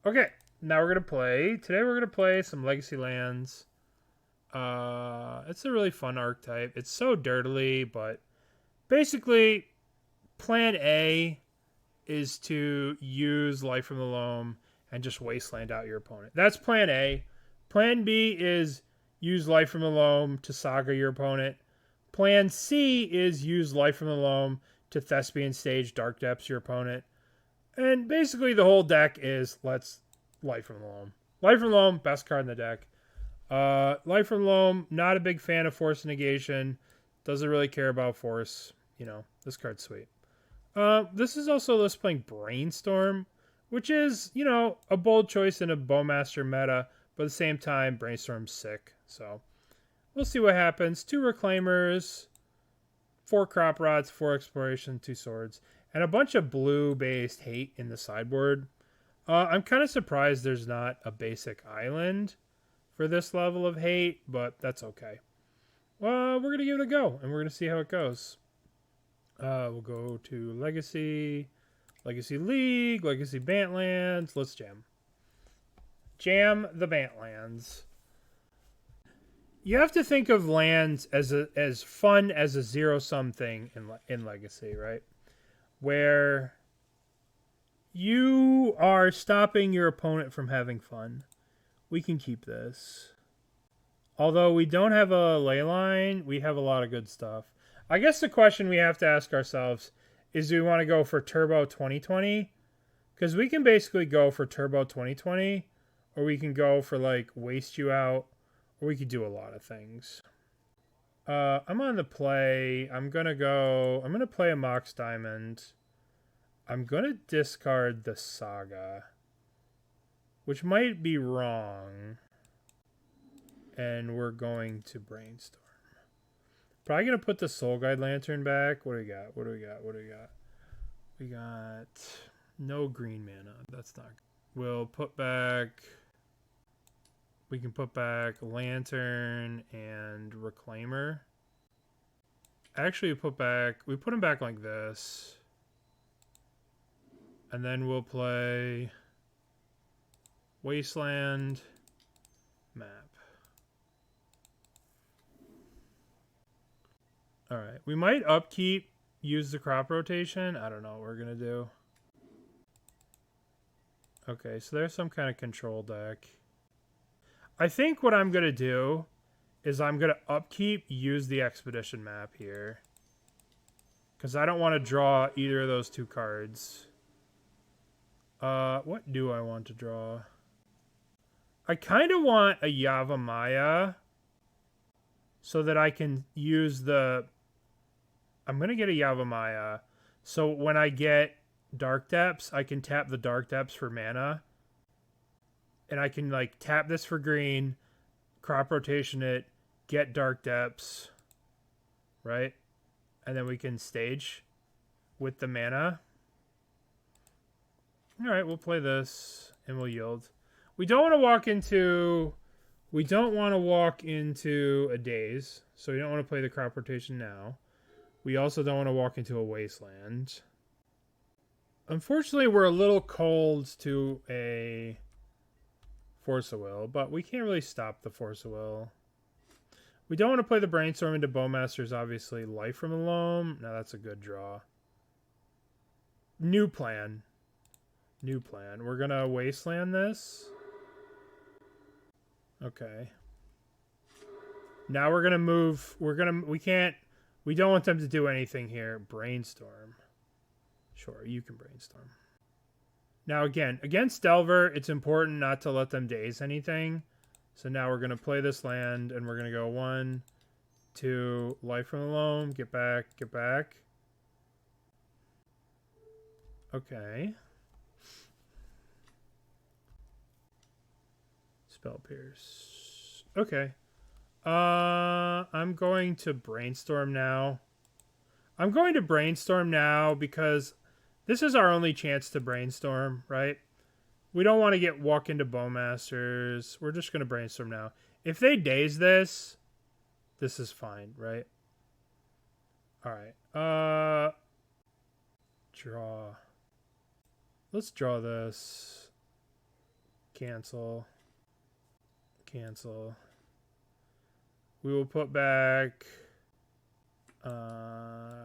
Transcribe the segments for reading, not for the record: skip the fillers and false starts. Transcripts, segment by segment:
Okay, now we're gonna play. Today we're gonna play some Legacy lands. It's a really fun archetype. It's so dirtily, but basically, Plan A is to use Life from the Loam and just Wasteland out your opponent. That's Plan A. Plan B is use Life from the Loam to Saga your opponent. Plan C is use Life from the Loam to Thespian stage Dark Depths your opponent. And basically the whole deck is let's Life from the Loam. Life from the Loam, best card in the deck. Life from Loam, not a big fan of Force Negation. Doesn't really care about Force. You know, this card's sweet. This is also us playing Brainstorm, which is, you know, a bold choice in a Bowmaster meta, but at the same time, Brainstorm's sick. So we'll see what happens. 2 Reclaimers, 4 Crop Rots, 4 Exploration, 2 Swords, and a bunch of blue-based hate in the sideboard. I'm kind of surprised there's not a basic island for this level of hate, but that's okay. We're going to give it a go, and we're going to see how it goes. We'll go to Legacy, Legacy League, Legacy Bant lands. Let's jam. Jam the Bant lands. You have to think of lands as fun as a zero-sum thing in Legacy, right? Where you are stopping your opponent from having fun. We can keep this. Although we don't have a leyline, we have a lot of good stuff. I guess the question we have to ask ourselves is, do we want to go for Turbo 2020? Because we can basically go for Turbo 2020, or we can go for like Waste You Out, or we could do a lot of things. I'm on the play. I'm going to play a Mox Diamond. I'm going to discard the Saga, which might be wrong. And we're going to Brainstorm. Probably going to put the Soul Guide Lantern back. What do we got? We got no green mana. That's not good. We'll put back... We can put back Lantern and Reclaimer. Actually, we put them back like this. And then we'll play Wasteland map. Alright, we might upkeep, use the crop rotation. I don't know what we're going to do. Okay, so there's some kind of control deck. I think what I'm going to do is I'm going to upkeep, use the Expedition map here. Because I don't want to draw either of those 2 cards. What do I want to draw? I kind of want a Yavimaya so that I can use the... I'm going to get a Yavimaya. So when I get Dark Depths, I can tap the Dark Depths for mana. And I can like tap this for green, crop rotation it, get Dark Depths, right? And then we can stage with the mana. All right, we'll play this and we'll yield. We don't want to walk into a Daze, so we don't want to play the crop rotation now. We also don't want to walk into a Wasteland. Unfortunately, we're a little cold to a Force of Will, but we can't really stop the Force of Will. We don't want to play the Brainstorm into Bowmasters, obviously. Life from the Loam. No, that's a good draw. New plan. We're going to Wasteland this. Okay. Now we're going to move. We don't want them to do anything here. Brainstorm. Sure, you can Brainstorm. Now again, against Delver, it's important not to let them daze anything. So now we're going to play this land, and we're going to go 1, 2, Life from the Loam, get back. Okay. Spell Pierce. Okay. I'm going to Brainstorm now. Because this is our only chance to Brainstorm, right? We don't want to walk into Bowmasters. We're just going to Brainstorm now. If they daze this is fine, right? All right. Draw. Let's draw this. Cancel. Cancel. We will put back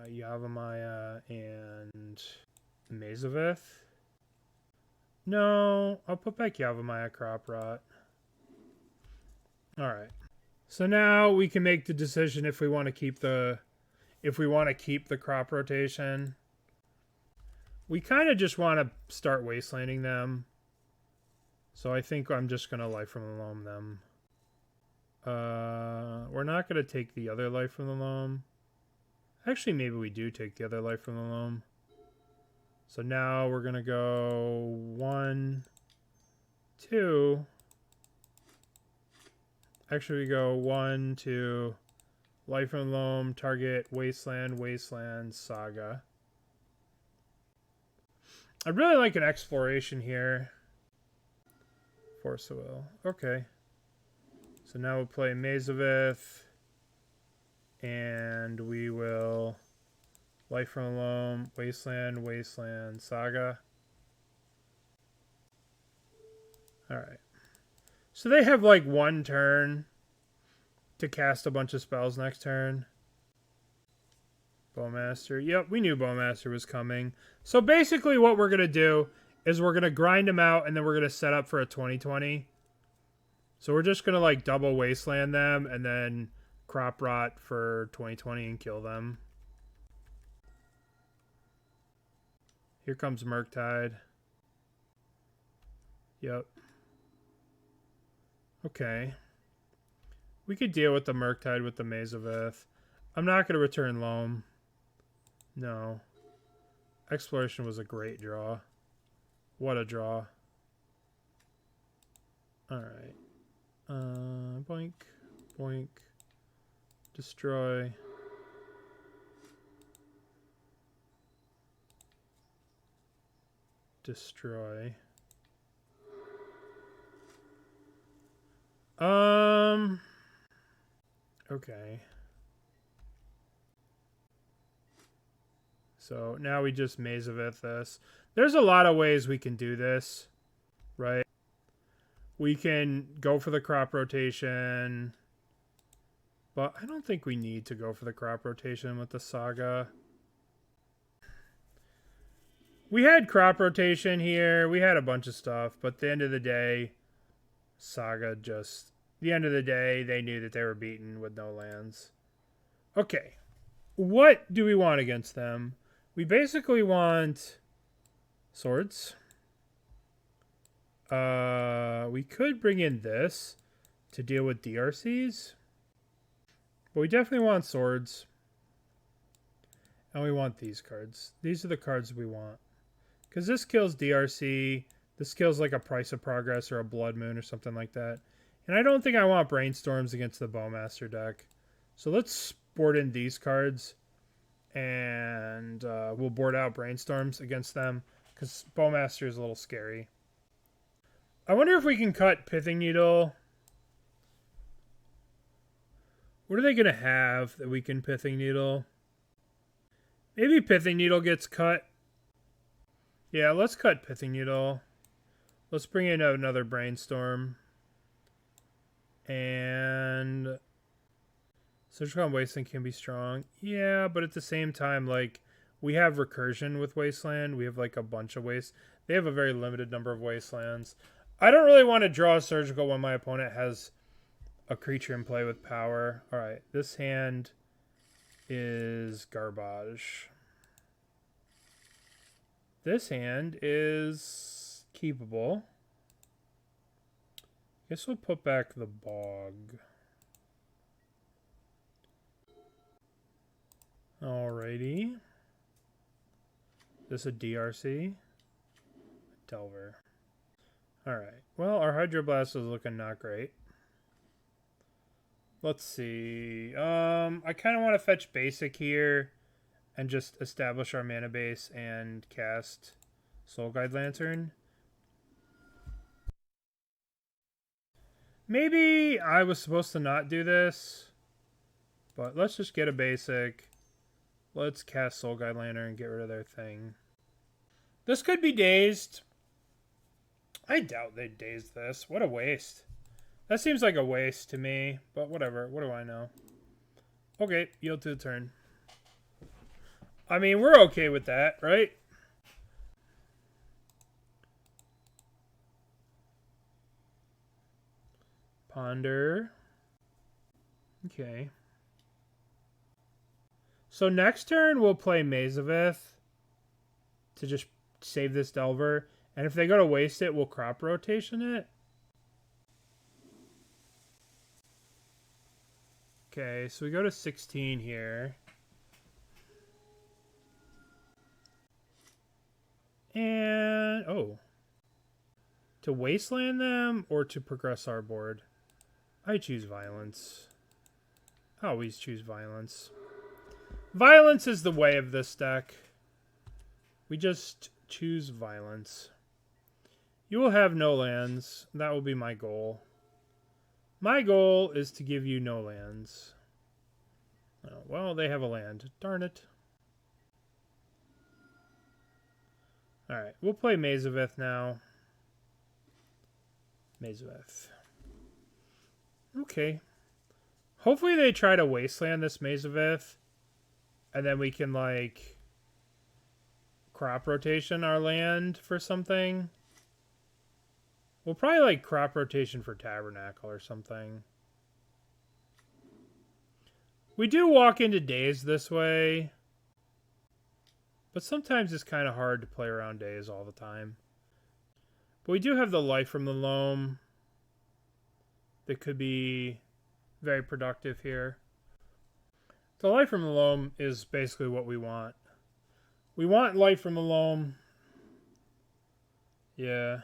Yavimaya and Maze of Ith. No, I'll put back Yavimaya Crop Rot. Alright. So now we can make the decision if we want to keep the crop rotation. We kind of just want to start wastelanding them. So I think I'm just going to Life from the Loam them. We're not going to take the other Life from the Loam. Actually, maybe we do take the other Life from the Loam. So now we're going to go 1, 2. Actually, we go 1, 2, Life from the Loam, target, Wasteland, Wasteland, Saga. I really like an exploration here. Force of Will. Okay. So now we'll play Maze of Ith. And we will Life from the Loam, Wasteland, Wasteland, Saga. Alright. So they have like one turn to cast a bunch of spells next turn. Bowmaster. Yep, we knew Bowmaster was coming. So basically what we're going to do is we're going to grind them out and then we're going to set up for a 2020. So we're just going to like double Wasteland them and then Crop Rot for 2020 and kill them. Here comes Murktide. Yep. Okay. We could deal with the Murktide with the Maze of Ith. I'm not going to return Loam. No. Exploration was a great draw. What a draw. Alright. Boink. Boink. Destroy. Destroy. Okay. So now we just Maze of Ith this. There's a lot of ways we can do this, right? We can go for the crop rotation, but I don't think we need to go for the crop rotation with the Saga. We had crop rotation here. We had a bunch of stuff, but at the end of the day, Saga just... the end of the day, they knew that they were beaten with no lands. Okay. What do we want against them? We basically want swords. We could bring in this to deal with DRCs. But we definitely want swords. And we want these cards. These are the cards we want. Because this kills DRC. This kills like a Price of Progress or a Blood Moon or something like that. And I don't think I want Brainstorms against the Bowmaster deck. So let's board in these cards. And we'll board out Brainstorms against them. Because Bowmaster is a little scary. I wonder if we can cut Pithing Needle. What are they going to have that we can Pithing Needle? Maybe Pithing Needle gets cut. Yeah, let's cut Pithing Needle. Let's bring in another Brainstorm. And Surgical Wasteland can be strong. Yeah, but at the same time, like, we have recursion with Wasteland. We have like a bunch of waste. They have a very limited number of Wastelands. I don't really want to draw a Surgical when my opponent has a creature in play with power. Alright, this hand is garbage. This hand is keepable. Guess we'll put back the Bog. Alrighty. This a DRC? Delver. Alright. Well, our Hydroblast is looking not great. Let's see. I kind of want to fetch basic here and just establish our mana base and cast Soul Guide Lantern. Maybe I was supposed to not do this, but let's just get a basic. Let's cast Soul Guide Lantern and get rid of their thing. This could be dazed. I doubt they'd daze this. What a waste. That seems like a waste to me, but whatever. What do I know? Okay, yield to the turn. I mean, we're okay with that, right? Ponder. Okay. So next turn, we'll play Maze of Ith to just save this Delver. And if they go to waste it, we'll crop rotation it. Okay, so we go to 16 here. And, oh. To Wasteland them or to progress our board? I choose Violence. I always choose Violence. Violence is the way of this deck. We just choose Violence. You will have no lands. That will be my goal. My goal is to give you no lands. Oh, well, they have a land. Darn it. Alright, we'll play Maze of Ith now. Maze of Ith. Okay. Hopefully they try to Wasteland this Maze of Ith. And then we can, like, crop rotation our land for something. We'll probably, like, crop rotation for Tabernacle or something. We do walk into days this way. But sometimes it's kind of hard to play around days all the time. But we do have the Life from the Loam that could be very productive here. The Life from the Loam is basically what we want. We want Life from the Loam. Yeah.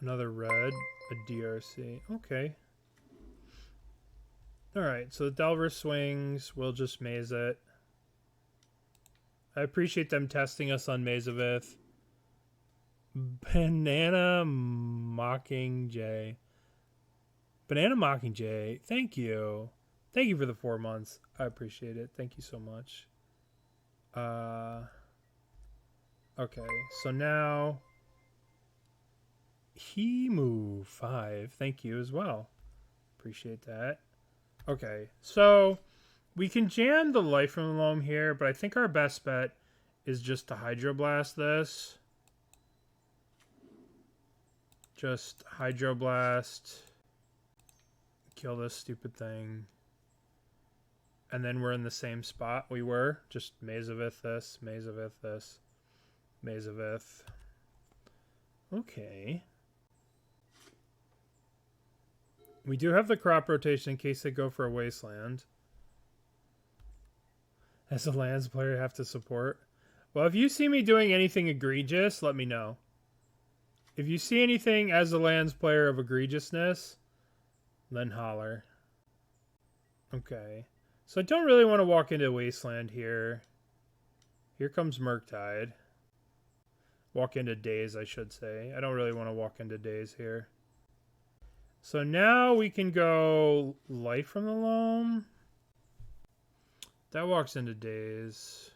Another red, a DRC. Okay. Alright, so the Delver swings. We'll just maze it. I appreciate them testing us on Maze of Ith. Banana Mockingjay. Banana Mockingjay, thank you. Thank you for the 4 months. I appreciate it. Thank you so much. Okay, so now he move 5. Thank you as well. Appreciate that. Okay, so we can jam the Life from the Loam here, but I think our best bet is just to Hydroblast this. Just Hydroblast. Kill this stupid thing. And then we're in the same spot we were. Just Maze of Ith this, Maze of Ith this, Maze of Ith. Okay. We do have the crop rotation in case they go for a Wasteland. As a lands player, you have to support. Well, if you see me doing anything egregious, let me know. If you see anything as a lands player of egregiousness, then holler. Okay. So I don't really want to walk into Wasteland here. Here comes Murktide. Walk into Daze, I should say. I don't really want to walk into Daze here. So now we can go Life from the Loam. That walks into Daze.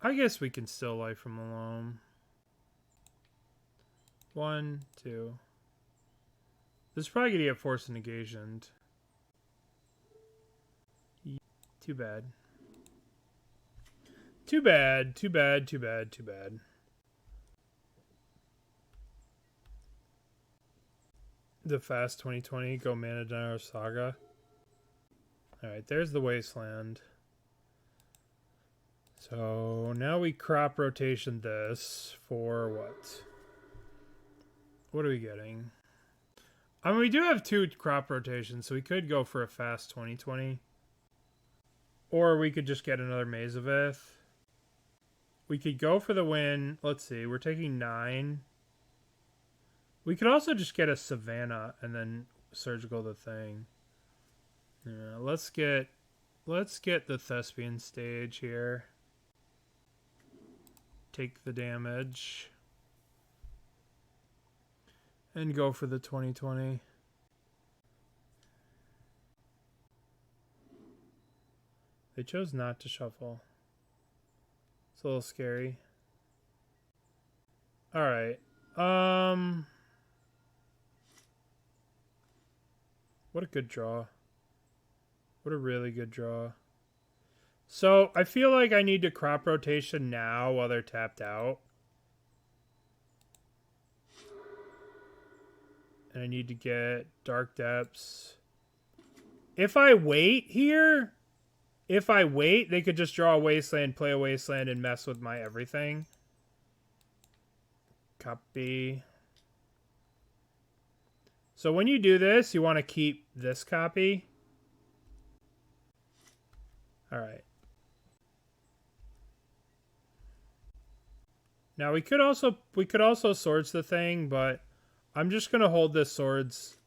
I guess we can still Life from the Loam. 1, 2. This is probably going to get Force of Negation. Too bad. Too bad, too bad, too bad, too bad. The Fast 2020, go Mana Dino Saga. Alright, there's the Wasteland. So now we crop rotation this for what? What are we getting? I mean, we do have 2 crop rotations, so we could go for a Fast 2020. Or we could just get another Maze of Ith. We could go for the win. Let's see, we're taking 9. We could also just get a Savannah and then Surgical the thing. Yeah, let's get the Thespian stage here. Take the damage. And go for the 2020. They chose not to shuffle. It's a little scary. All right. What a good draw. What a really good draw. So, I feel like I need to crop rotation now while they're tapped out. And I need to get Dark Depths. If I wait here, they could just draw a Wasteland, play a Wasteland, and mess with my everything. Copy. So when you do this, you want to keep this copy. All right. Now we could also swords the thing, but I'm just gonna hold this swords.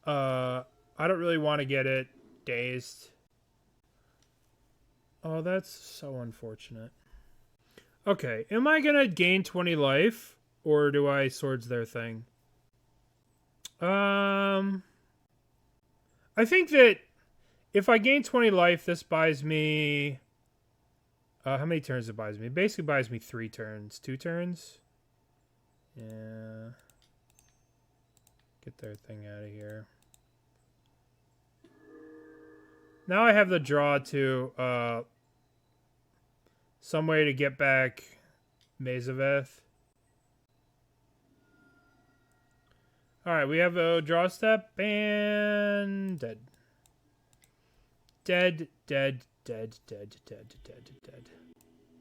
I don't really want to get it dazed. Oh, that's so unfortunate. Okay, am I gonna gain 20 life, or do I swords their thing? I think that if I gain 20 life, this buys me... how many turns it buys me? It basically buys me 3 turns. 2 turns? Yeah. Get their thing out of here. Now I have the draw to some way to get back Maze of Ith. Alright, we have a draw step and dead. Dead, dead, dead, dead, dead, dead, dead.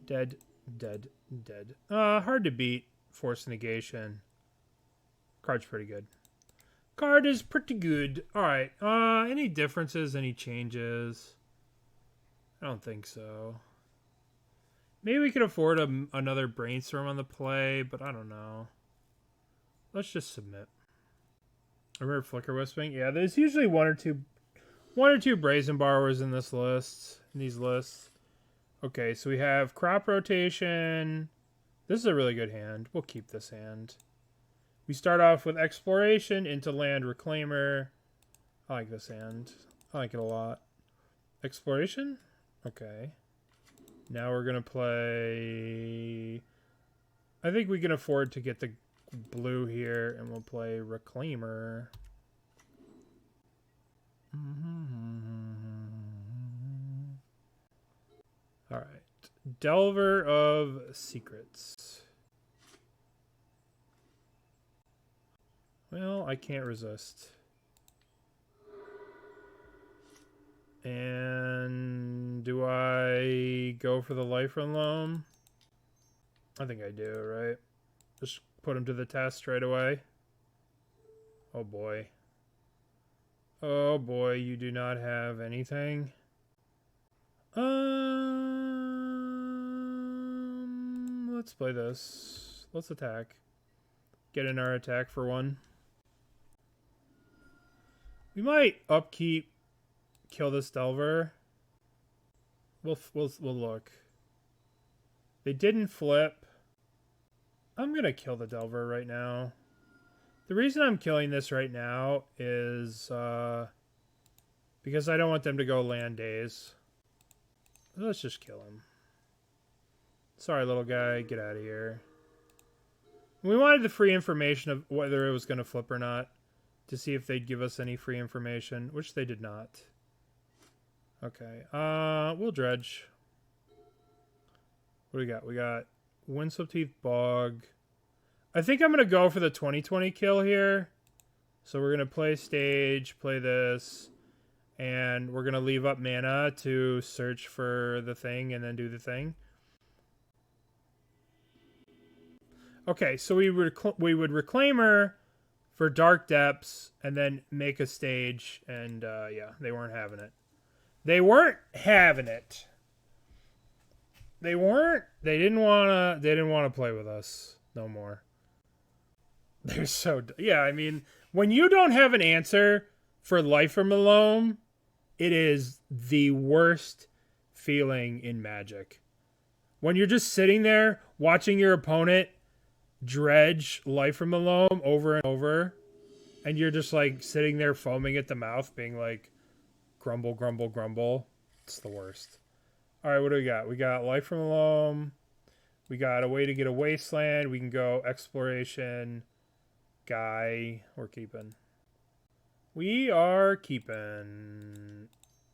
Dead, dead, dead. Hard to beat Force Negation. Card's pretty good. Card is pretty good. Alright, any differences, any changes? I don't think so. Maybe we could afford another Brainstorm on the play, but I don't know. Let's just submit. I remember Flicker Wisping. Yeah, there's usually one or two Brazen Borrowers in this list. In these lists. Okay, so we have crop rotation. This is a really good hand. We'll keep this hand. We start off with exploration into land reclaimer. I like this hand. I like it a lot. Exploration? Okay. Now we're gonna play... I think we can afford to get the blue here, and we'll play Reclaimer. Alright. Delver of Secrets. Well, I can't resist. And do I go for the life from Loam? I think I do, right? Just put him to the test right away. Oh boy. Oh boy, you do not have anything. Let's play this. Let's attack. Get in our attack for 1. We might upkeep, kill this Delver. We'll look. They didn't flip. I'm gonna kill the Delver right now. The reason I'm killing this right now is because I don't want them to go land days. Let's just kill him. Sorry, little guy. Get out of here. We wanted the free information of whether it was going to flip or not to see if they'd give us any free information, which they did not. Okay. We'll dredge. What do we got? We got Windswept Heath Bog. I think I'm going to go for the 20/20 kill here. So we're going to play stage, play this, and we're going to leave up mana to search for the thing and then do the thing. Okay, so we would Reclaimer for Dark Depths and then make a stage, and yeah, they weren't having it. They weren't having it. They didn't want to play with us no more. They're so... Yeah, I mean, when you don't have an answer for life from Loam, it is the worst feeling in Magic. When you're just sitting there watching your opponent dredge life from Loam over and over, and you're just like sitting there foaming at the mouth being like, grumble, grumble, grumble. It's the worst. All right, what do we got? We got Life from the Loam. We got a way to get a Wasteland. We can go Exploration. Guy. We're keeping. We are keeping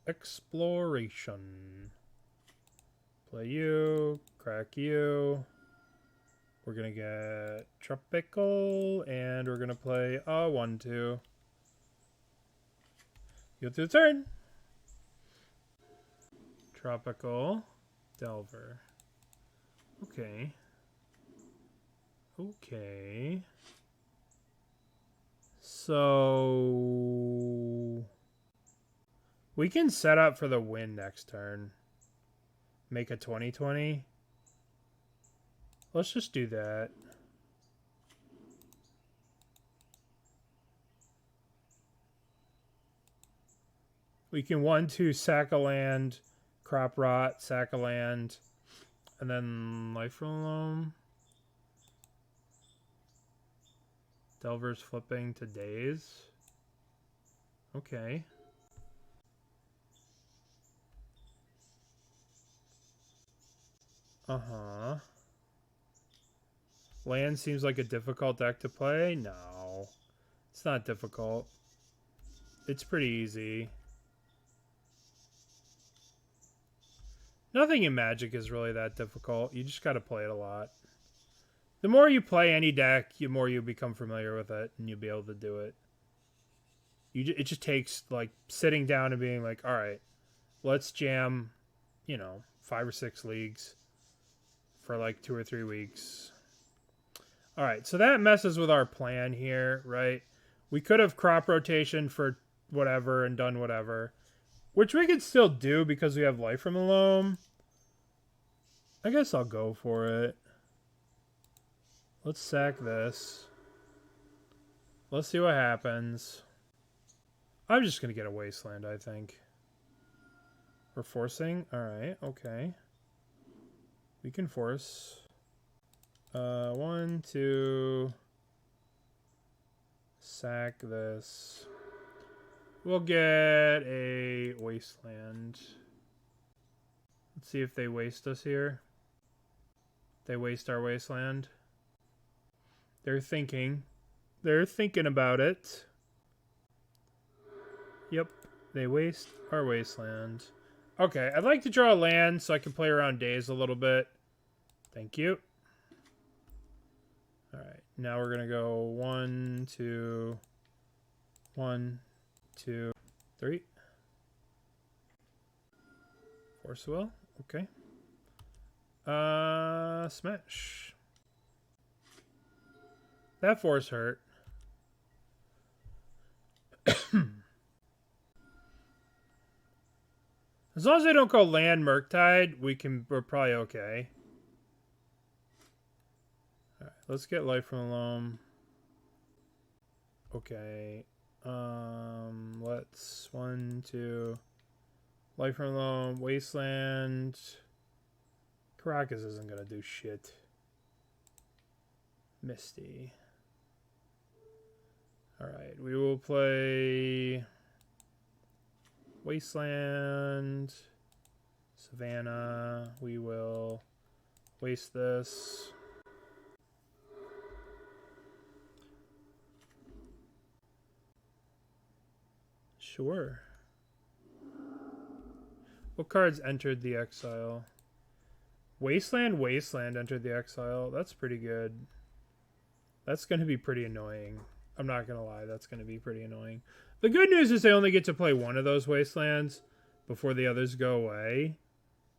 Exploration. Play you. Crack you. We're going to get Tropical. And we're going to play a 1-2. Go through the turn. Tropical. Delver. Okay. Okay. So we can set up for the win next turn. Make a 20/20. Let's just do that. We can 1-2 sack a land, crop rot, sack a land, and then Life from Loam. Delver's flipping to Daze. Okay. Uh-huh. Land seems like a difficult deck to play. No. It's not difficult. It's pretty easy. Nothing in Magic is really that difficult. You just got to play it a lot. The more you play any deck, the more you become familiar with it, and you'll be able to do it. It just takes, like, sitting down and being like, all right, let's jam, 5 or 6 leagues for, like, 2 or 3 weeks. All right, so that messes with our plan here, right? We could have crop rotation for whatever and done whatever, which we could still do because we have Life from the Loam. I guess I'll go for it. Let's sack this. Let's see what happens. I'm just going to get a Wasteland, I think. We're forcing? Alright, okay. We can force. 1, 2. Sack this. We'll get a Wasteland. Let's see if they waste us here. They waste our Wasteland. They're thinking. They're thinking about it. Yep. They waste our Wasteland. Okay, I'd like to draw a land so I can play around Daze a little bit. Thank you. Alright, now we're going to go 1, 2, 1, 2, 3. Force will. Okay. Smash. That force hurt. As long as they don't go land Murktide, we're probably okay. Alright, let's get Life from the Loam. Okay. Let's 1, 2. Life from the Loam, Wasteland. Karakas isn't gonna do shit. Misty. Alright, we will play Wasteland, Savannah. We will waste this. Sure. What cards entered the exile? Wasteland entered the exile. That's pretty good. That's going to be pretty annoying. I'm not going to lie. That's going to be pretty annoying. The good news is they only get to play one of those Wastelands before the others go away.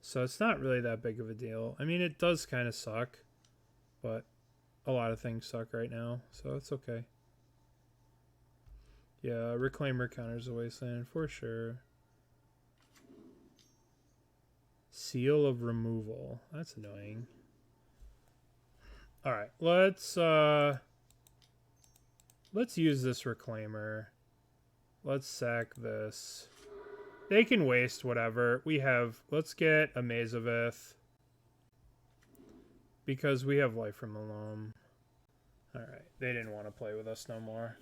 So it's not really that big of a deal. I mean, it does kind of suck. But a lot of things suck right now. So it's okay. Yeah, Reclaimer counters a Wasteland for sure. Seal of Removal. That's annoying. Alright, let's use this Reclaimer. Let's sack this. They can waste whatever. Let's get a Maze of Ith. Because we have Life from the Loam. Alright, they didn't want to play with us no more.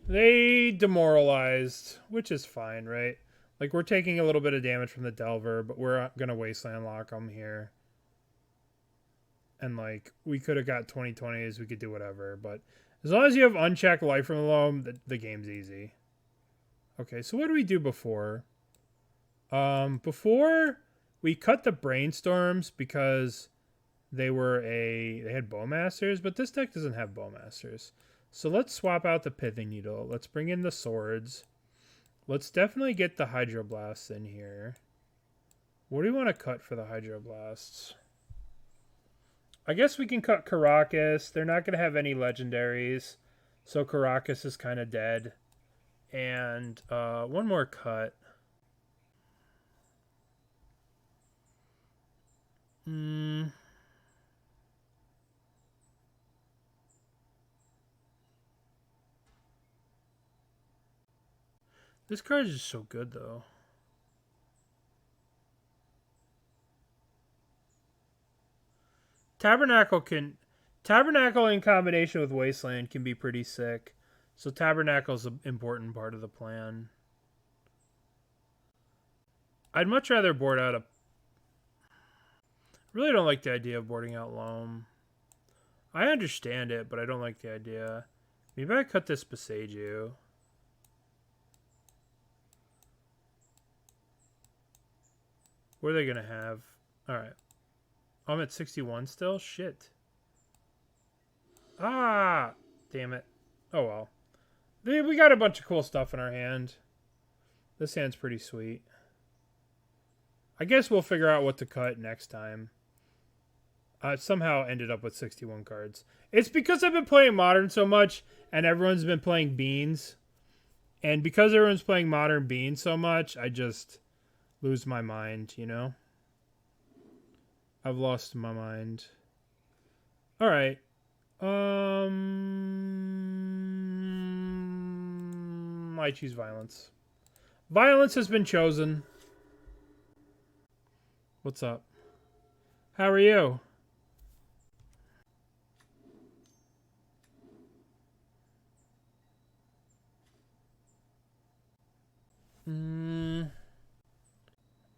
They demoralized, which is fine, right? Like, we're taking a little bit of damage from the Delver, but we're going to Wasteland lock them here. And, like, we could have got 20/20s. We could do whatever. But as long as you have unchecked life from the Loam, the game's easy. Okay, so what do we do before? Before, we cut the Brainstorms because they had Bowmasters, but this deck doesn't have Bowmasters. So let's swap out the Pithing Needle. Let's bring in the Swords. Let's definitely get the Hydroblasts in here. What do we want to cut for the Hydroblasts? I guess we can cut Karakas. They're not going to have any legendaries, so Karakas is kind of dead. And one more cut. This card is just so good, though. Tabernacle in combination with Wasteland can be pretty sick. So Tabernacle's an important part of the plan. I'd much rather board out a... really don't like the idea of boarding out Loam. I understand it, but I don't like the idea. Maybe I cut this Boseiju. What are they going to have? Alright. I'm at 61 still? Shit. Ah! Damn it. Oh well. We got a bunch of cool stuff in our hand. This hand's pretty sweet. I guess we'll figure out what to cut next time. I somehow ended up with 61 cards. It's because I've been playing Modern so much, and everyone's been playing Beans. And because everyone's playing Modern Beans so much, I just lose my mind, you know? I've lost my mind. Alright. I choose Violence. Violence has been chosen. What's up? How are you?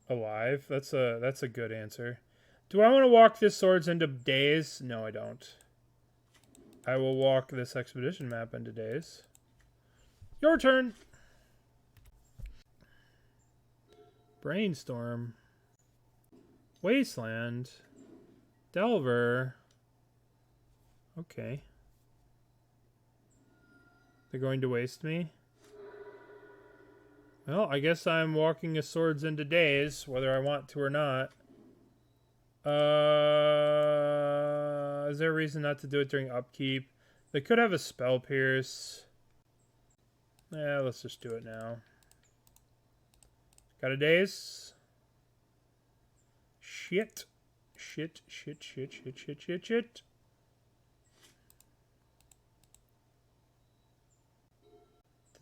Alive. That's a good answer. Do I want to walk this Swords into Days? No, I don't. I will walk this Expedition map into Days. Your turn. Brainstorm. Wasteland. Delver. Okay. They're going to waste me? Well, I guess I'm walking a Swords into Days, whether I want to or not. Is there a reason not to do it during upkeep? They could have a Spell Pierce. Yeah, let's just do it now. Got a Daze? Shit. Shit. Did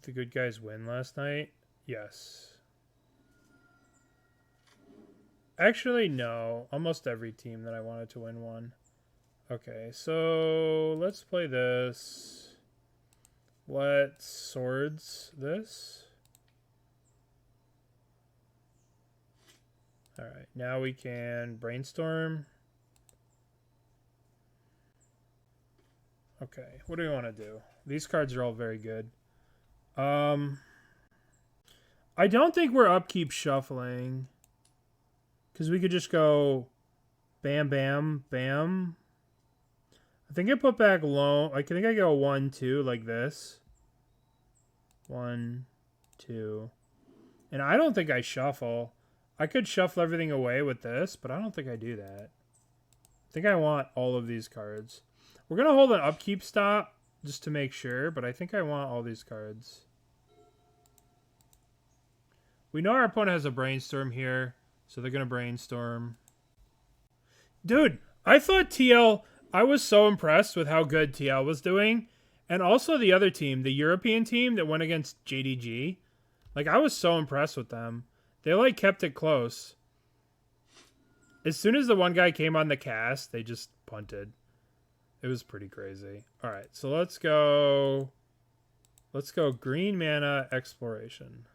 the good guys win last night? Yes. Actually, no. Almost every team that I wanted to win won. Okay, so let's play this. Let's Swords this. Alright, now we can Brainstorm. Okay, what do we want to do? These cards are all very good. I don't think we're upkeep shuffling. Because we could just go bam, bam, bam. I think I put back Loam. I think I go 1, 2 like this. 1, 2. And I don't think I shuffle. I could shuffle everything away with this, but I don't think I do that. I think I want all of these cards. We're going to hold an upkeep stop just to make sure, but I think I want all these cards. We know our opponent has a Brainstorm here, so they're going to Brainstorm. Dude, I thought TL... I was so impressed with how good TL was doing. And also the other team, the European team that went against JDG. Like, I was so impressed with them. They, like, kept it close. As soon as the one guy came on the cast, they just punted. It was pretty crazy. All right, so let's go... Let's go green mana exploration.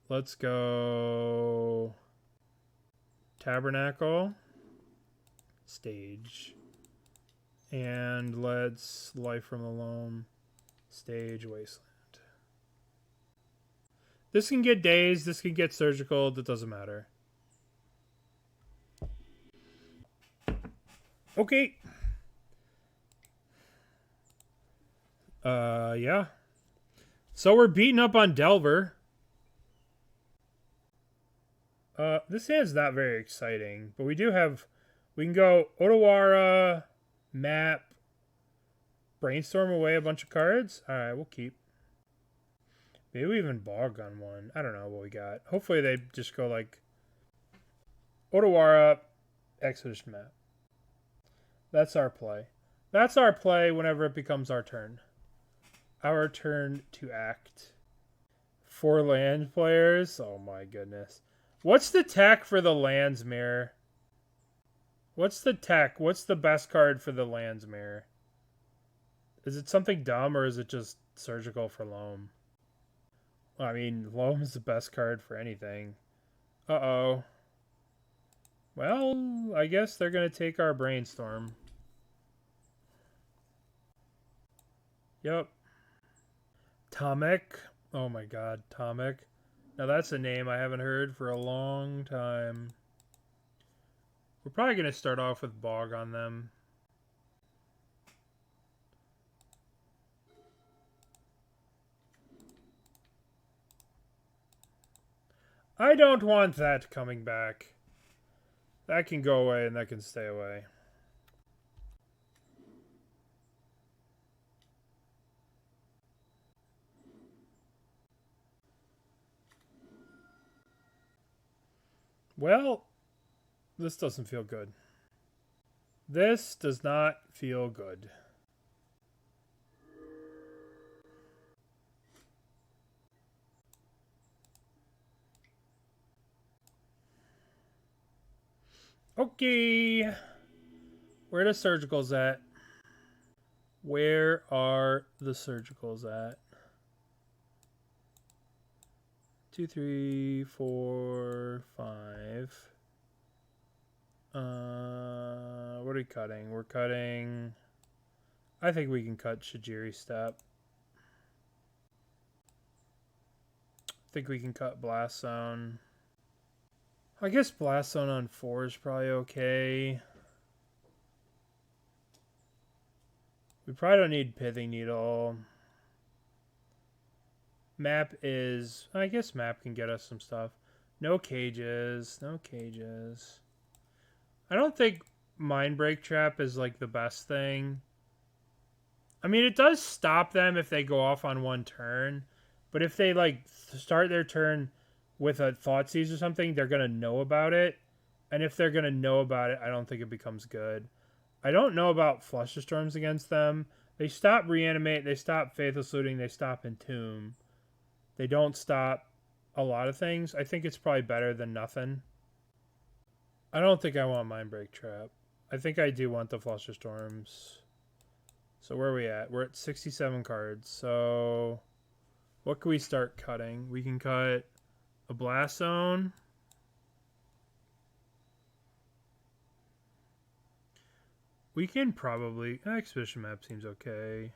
Let's go Tabernacle, stage, and let's Life from the Loam, stage, Wasteland. This can get dazed, this can get surgical, that doesn't matter. Okay. Yeah. So we're beating up on Delver. This hand's not very exciting, but we can go Otawara, map, Brainstorm away a bunch of cards. Alright, we'll keep. Maybe we even bog on one. I don't know what we got. Hopefully they just go like Otawara, Expedition map. That's our play. That's our play whenever it becomes our turn. Our turn to act. 4 land players. Oh my goodness. What's the tech for the lands mirror? What's the tech? What's the best card for the lands mirror? Is it something dumb or is it just surgical for Loam? I mean, Loam is the best card for anything. Uh-oh. Well, I guess they're going to take our Brainstorm. Yep. Tomek. Oh my god, Tomek. Now that's a name I haven't heard for a long time. We're probably going to start off with Bog on them. I don't want that coming back. That can go away and that can stay away. Well, this doesn't feel good. This does not feel good. Okay. Where are the surgicals at? Where are the surgicals at? 2, 3, 4, 5. What are we cutting? We're cutting... I think we can cut Sejiri Steppe. I think we can cut Blast Zone. I guess Blast Zone on 4 is probably okay. We probably don't need Pithing Needle. Map is... I guess map can get us some stuff. No cages. No cages. I don't think Mindbreak Trap is like the best thing. I mean, it does stop them if they go off on one turn. But if they like start their turn with a Thoughtseize or something, they're going to know about it. And if they're going to know about it, I don't think it becomes good. I don't know about Flusterstorms against them. They stop Reanimate, they stop Faithless Looting, they stop Entomb. They don't stop a lot of things. I think it's probably better than nothing. I don't think I want Mindbreak Trap. I think I do want the Flusterstorms. So where are we at? We're at 67 cards. So what can we start cutting? We can cut a Blast Zone. We can probably... Expedition map seems okay.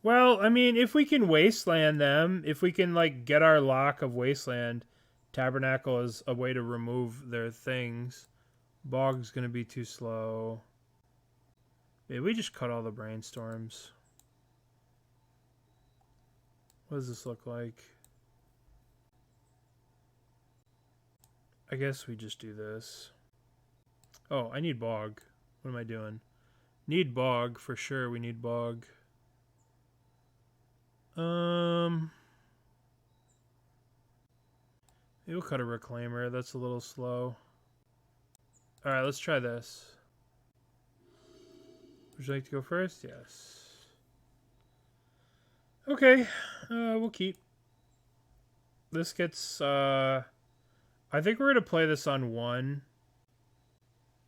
Well, I mean, if we can Wasteland them, if we can, like, get our lock of Wasteland, Tabernacle is a way to remove their things. Bog's going to be too slow. Maybe we just cut all the Brainstorms. What does this look like? I guess we just do this. Oh, I need Bog. What am I doing? Need Bog, for sure we need Bog. Maybe we'll cut a Reclaimer. That's a little slow. Alright, let's try this. Would you like to go first? Yes. Okay, we'll keep. This gets, I think we're going to play this on 1.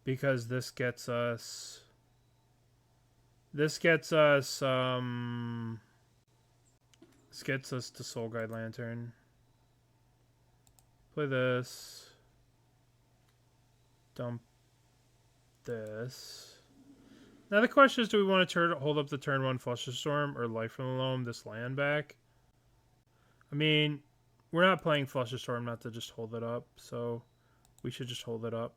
Because this gets us... This gets us to Soul Guide Lantern. Play this. Dump this. Now the question is, do we want to hold up the turn 1 Flusterstorm or Life from the Loam this land back? I mean, we're not playing Flusterstorm not to just hold it up, so we should just hold it up.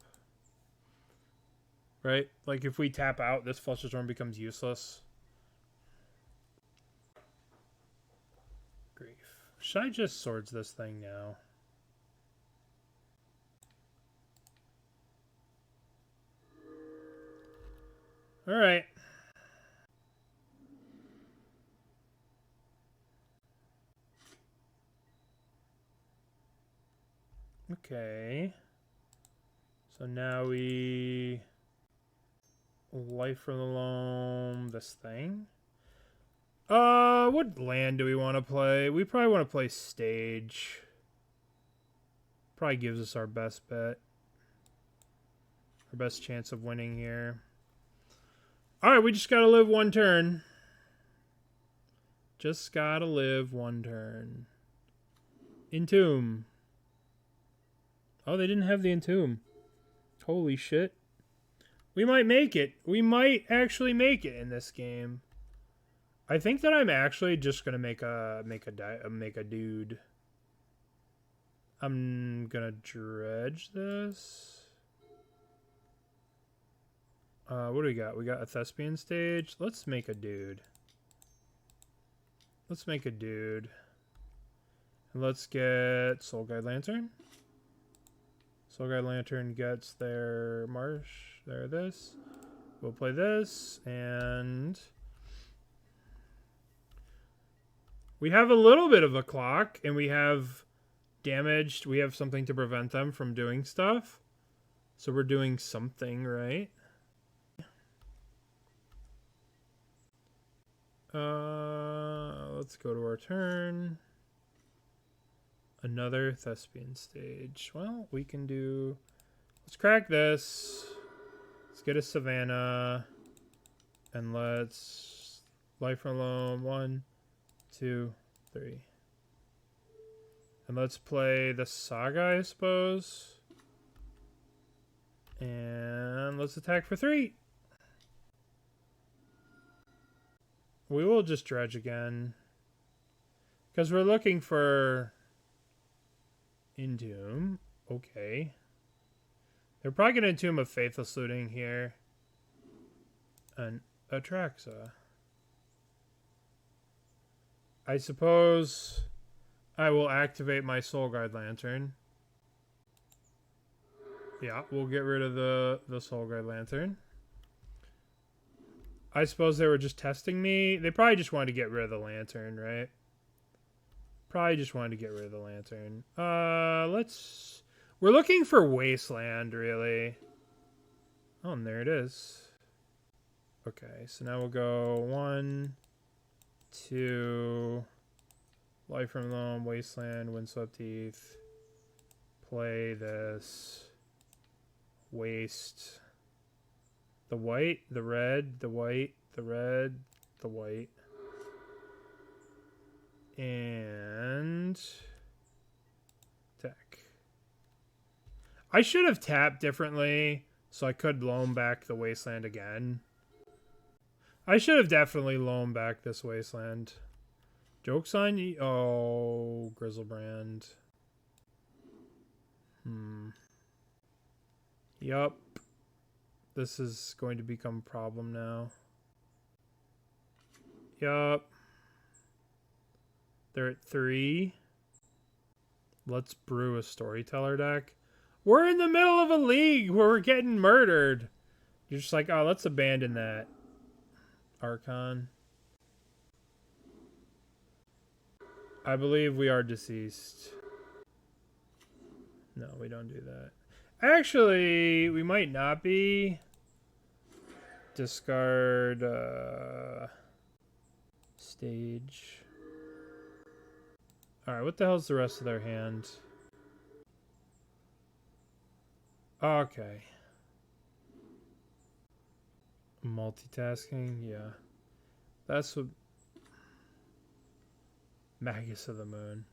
Right? Like if we tap out, this Flusterstorm becomes useless. Grief. Should I just Swords this thing now? Alright. Okay. So now we Life from the Loam this thing. What land do we want to play? We probably want to play Stage. Probably gives us our best bet. Our best chance of winning here. Alright, we just gotta live one turn. Just gotta live one turn. Entomb. Oh, they didn't have the Entomb. Holy shit. We might make it. We might actually make it in this game. I think that I'm actually just gonna make a dude. I'm gonna dredge this. What do we got? We got a Thespian stage. Let's make a dude. Let's make a dude. And let's get Soul Guide Lantern. Soul Guide Lantern gets their marsh. There, this. We'll play this, and we have a little bit of a clock, and we have damaged. We have something to prevent them from doing stuff. So we're doing something, right? Let's go to our turn. Another Thespian stage. Well, we can do... Let's crack this. Let's get a Savannah. And let's... Life from Loam. 1, 2, 3. And let's play the Saga, I suppose. And let's attack for 3. We will just dredge again. Because we're looking for Entomb. Okay. They're probably going to Entomb a Faithless Looting here. And Atraxa. I suppose I will activate my Soul Guide Lantern. Yeah, we'll get rid of the Soul Guide Lantern. I suppose they were just testing me. They probably just wanted to get rid of the lantern, right? Probably just wanted to get rid of the lantern. Let's... We're looking for Wasteland, really. Oh, and there it is. Okay, so now we'll go 1, 2... Life from Loam, Wasteland, Windswept Heath. Play this. Waste... The white, the red, the white, the red, the white. And... attack. I should have tapped differently so I could Loam back the Wasteland again. I should have definitely Loam back this Wasteland. Joke's on you. Oh, Grizzlebrand. Yup. This is going to become a problem now. Yup. They're at 3. Let's brew a Storyteller deck. We're in the middle of a league where we're getting murdered. You're just like, oh, let's abandon that. Archon. I believe we are deceased. No, we don't do that. Actually, we might not be. Discard stage. Alright, what the hell's the rest of their hand? Okay. Multitasking, yeah. That's what... Magus of the Moon.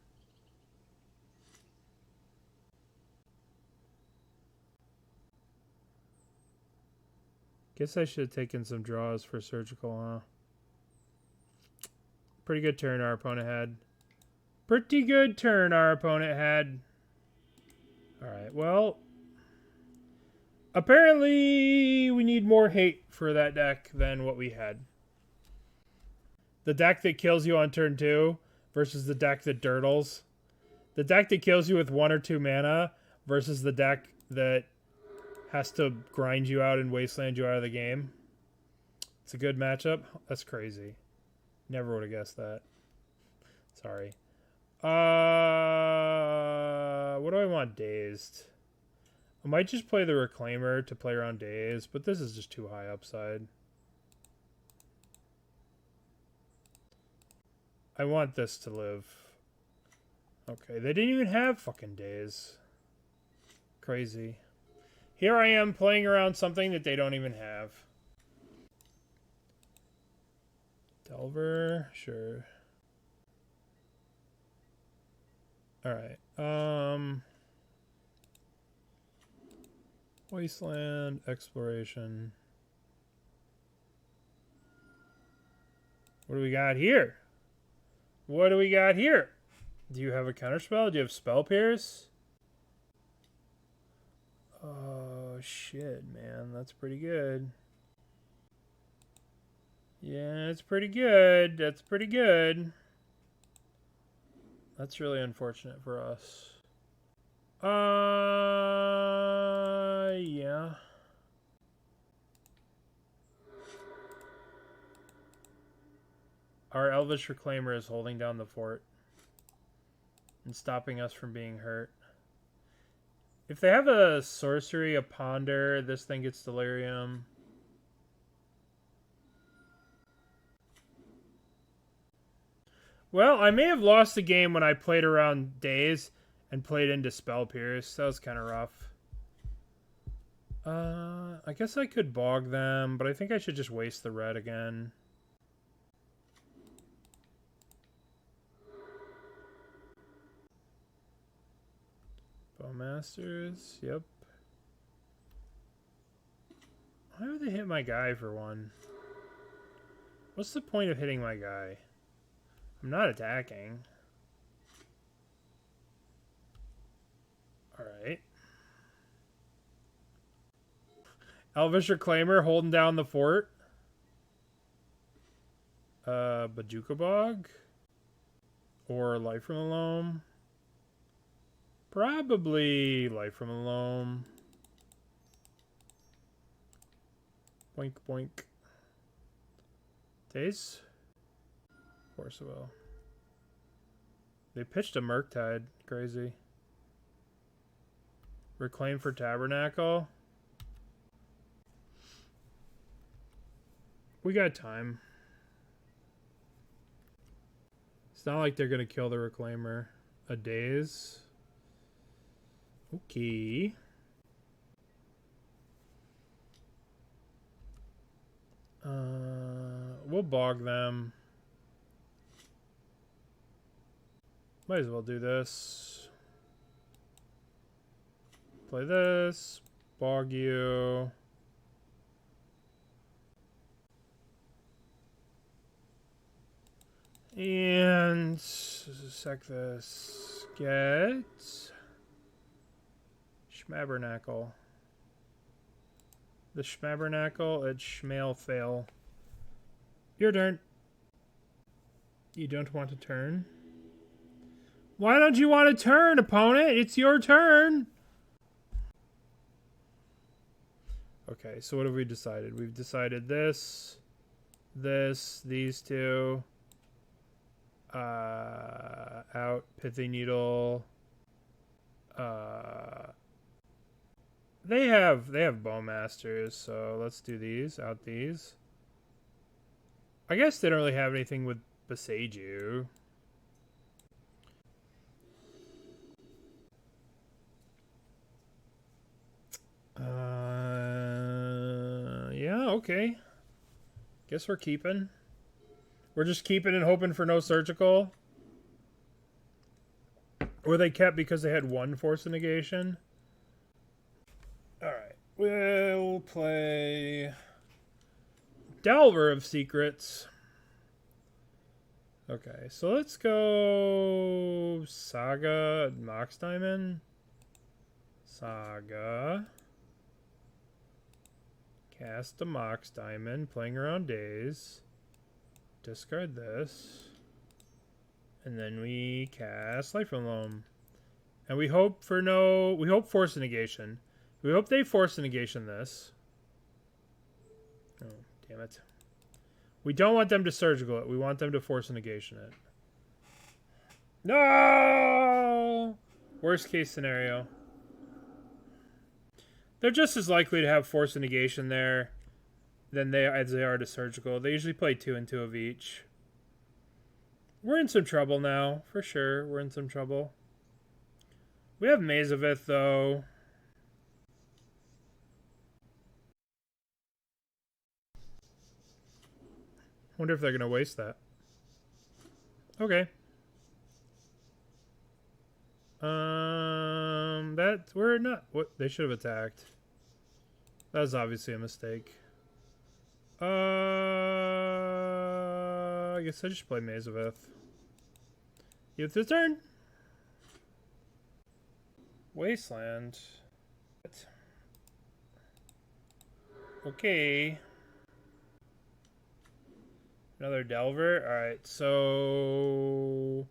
Guess I should have taken some draws for surgical, huh? Pretty good turn our opponent had. Pretty good turn our opponent had. Alright, well. Apparently, we need more hate for that deck than what we had. The deck that kills you on turn 2 versus the deck that dirtles. The deck that kills you with 1 or 2 mana versus the deck that has to grind you out and wasteland you out of the game. It's a good matchup. That's crazy. Never would have guessed that. Sorry. What do I want dazed? I might just play the Reclaimer to play around Daze, but this is just too high upside. I want this to live. Okay, they didn't even have fucking Daze. Crazy. Here I am playing around something that they don't even have. Delver, sure. Alright, Wasteland, Exploration. What do we got here? What do we got here? Do you have a counterspell? Do you have Spell Pierce? Oh, shit, man. That's pretty good. Yeah, it's pretty good. That's pretty good. That's really unfortunate for us. Yeah. Our Elvish Reclaimer is holding down the fort and stopping us from being hurt. If they have a sorcery, a ponder, this thing gets delirium. Well, I may have lost the game when I played around Daze and played into Spell Pierce. That was kind of rough. I guess I could bog them, but I think I should just waste the red again. Bowmasters, yep. Why would they hit my guy for one? What's the point of hitting my guy? I'm not attacking. Alright. Elvish Reclaimer holding down the fort. Bojuka Bog? Or Life from the Loam? Probably Life from the Loam. Boink, boink. Daze? Force of Will. They pitched a Murktide. Crazy. Reclaim for Tabernacle. We got time. It's not like they're going to kill the Reclaimer. A Daze. Okay. We'll bog them. Might as well do this. Play this. Bog you. And sec this. Get Schmabernacle. The Schmabernacle at Schmail fail. Your turn. You don't want to turn? Why don't you want to turn, opponent? It's your turn. Okay, so what have we decided? We've decided this, these two. Out Pithing Needle. They have Bowmasters, so let's do these. Out these. I guess they don't really have anything with Boseiju. Yeah, okay. Guess we're keeping. We're just keeping and hoping for no surgical. Or they kept because they had one Force of Negation. Alright. We'll play Delver of Secrets. Okay, so let's go Saga, Mox Diamond. Saga. Cast a Mox Diamond, playing around days. Discard this. And then we cast Lifelong Loam. And we hope for we hope Force of Negation. We hope they Force of Negation this. Oh, damn it. We don't want them to Surgical it. We want them to Force of Negation it. No! Worst case scenario. They're just as likely to have Force of Negation there as they are to Surgical. They usually play 2 and 2 of each. We're in some trouble now, for sure. We're in some trouble. We have Maze of Ith, though. Wonder if they're going to waste that. Okay. We're not... What? They should have attacked. That was obviously a mistake. I guess I just play Maze of Ith. It's his turn. Wasteland. Okay. Another Delver. Alright, so...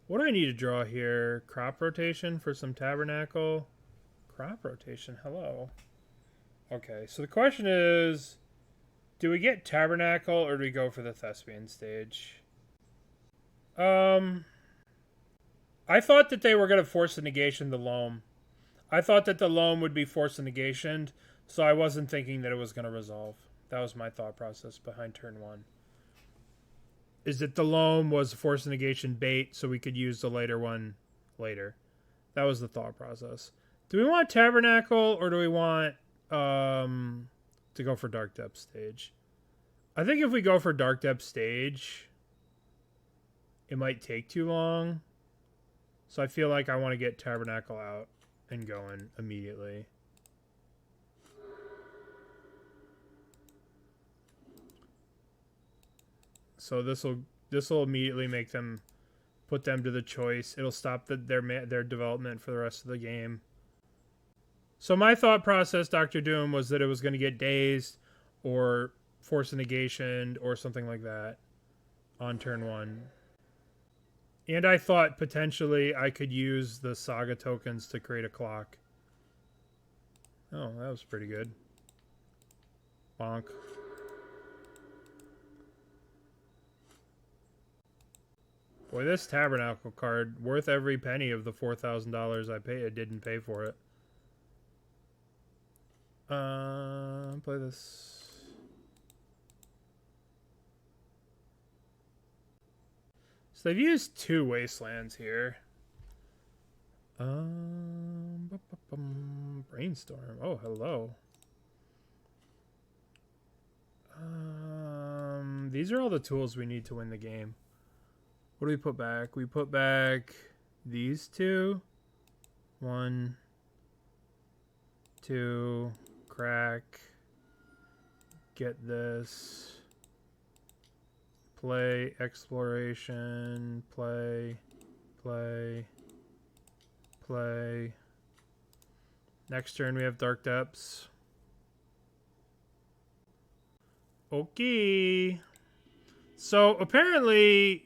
What do I need to draw here? Crop rotation for some Tabernacle. Crop rotation, hello. Okay, so the question is... Do we get Tabernacle or do we go for the Thespian stage? I thought that they were going to force the negation the Loam. I thought that the Loam would be force the negation, so I wasn't thinking that it was going to resolve. That was my thought process behind turn 1. Is that the Loam was force the negation bait so we could use the later one later. That was the thought process. Do we want Tabernacle or do we want to go for Dark Depth stage? I think if we go for Dark Depth stage, it might take too long. So I feel like I want to get Tabernacle out and going immediately. So this will immediately make them put them to the choice. It'll stop their development for the rest of the game. So my thought process, Dr. Doom, was that it was going to get dazed or force a negation or something like that on turn 1. And I thought potentially I could use the Saga tokens to create a clock. Oh, that was pretty good. Bonk. Boy, this Tabernacle card, worth every penny of the $4,000 I didn't pay for it. Play this. So they've used 2 Wastelands here. Brainstorm. Oh, hello. These are all the tools we need to win the game. What do we put back? We put back these 2. 1, 2, crack. Get this. Play, exploration, play, play, play. Next turn we have Dark Depths. Okay. So apparently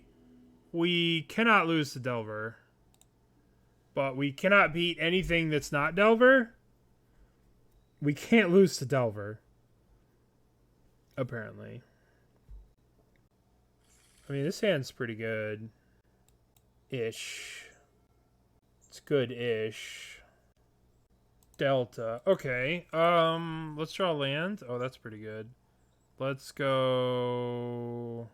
we cannot lose to Delver. But we cannot beat anything that's not Delver. We can't lose to Delver. Apparently. I mean, this hand's pretty good. Ish. It's good-ish. Delta. Okay. Let's draw land. Oh, that's pretty good. Let's go...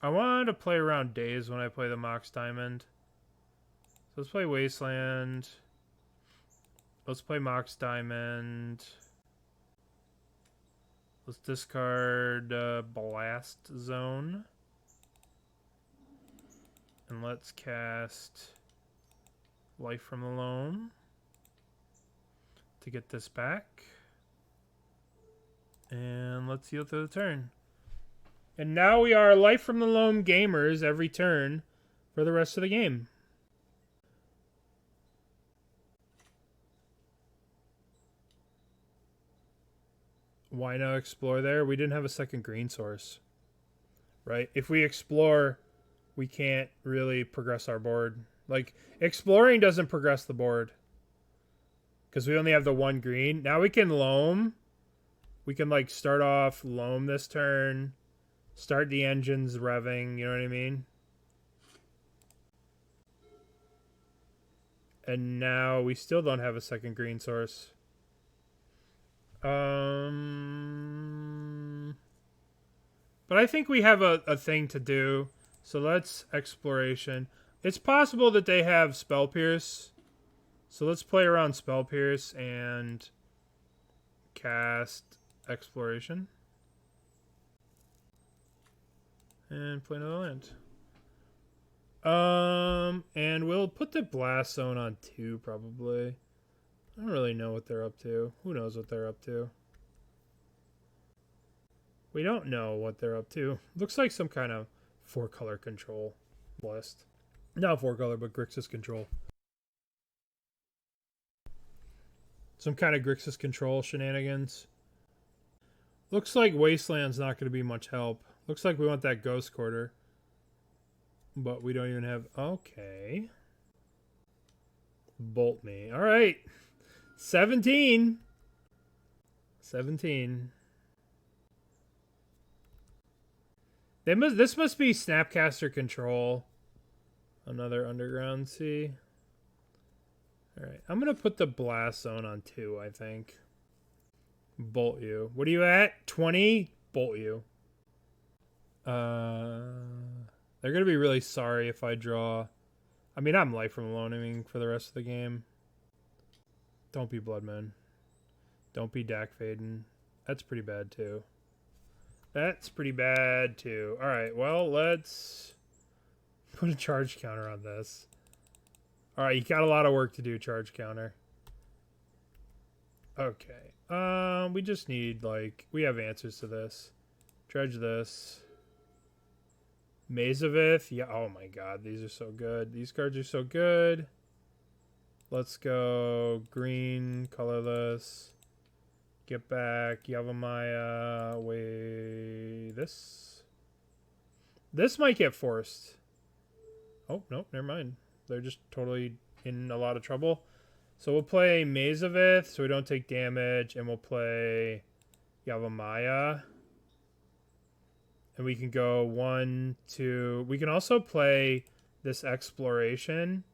I wanted to play around days when I play the Mox Diamond. So let's play Wasteland. Let's play Mox Diamond. Let's discard Blast Zone. And let's cast Life from the Loam to get this back. And let's heal through the turn. And now we are Life from the Loam gamers every turn for the rest of the game. Why not explore there? We didn't have a second green source. Right? If we explore, we can't really progress our board. Like, exploring doesn't progress the board. Because we only have the one green. Now we can Loam. We can, like, start off Loam this turn. Start the engines revving, you know what I mean? And now we still don't have a second green source. But I think we have a thing to do. So let's exploration. It's possible that they have Spell Pierce. So let's play around Spell Pierce and cast exploration. And play another land. And we'll put the Blast Zone on 2, probably. I don't really know what they're up to. Who knows what they're up to? We don't know what they're up to. Looks like some kind of 4-color control list. Not 4-color, but Grixis control. Some kind of Grixis control shenanigans. Looks like Wasteland's not going to be much help. Looks like we want that Ghost Quarter. But we don't even have... Okay. Bolt me. Alright. 17. 17. This must be Snapcaster Control. Another Underground Sea. Alright. I'm going to put the Blast Zone on 2, I think. Bolt you. What are you at? 20? Bolt you. They're going to be really sorry if I draw... I mean, I'm Life from the Loam for the rest of the game. Don't be Bloodman. Don't be Dak Faden. That's pretty bad, too. That's pretty bad, too. Alright, well, let's put a charge counter on this. Alright, you got a lot of work to do, charge counter. Okay. We just need, like... We have answers to this. Dredge this. Maze of Ith. Yeah, oh my god, these are so good. These cards are so good. Let's go green, colorless. Get back, Yavimaya. Wait, this might get forced. Oh, nope, never mind. They're just totally in a lot of trouble. So we'll play Maze of Ith so we don't take damage, and we'll play Yavimaya. And we can go 1, 2. We can also play this exploration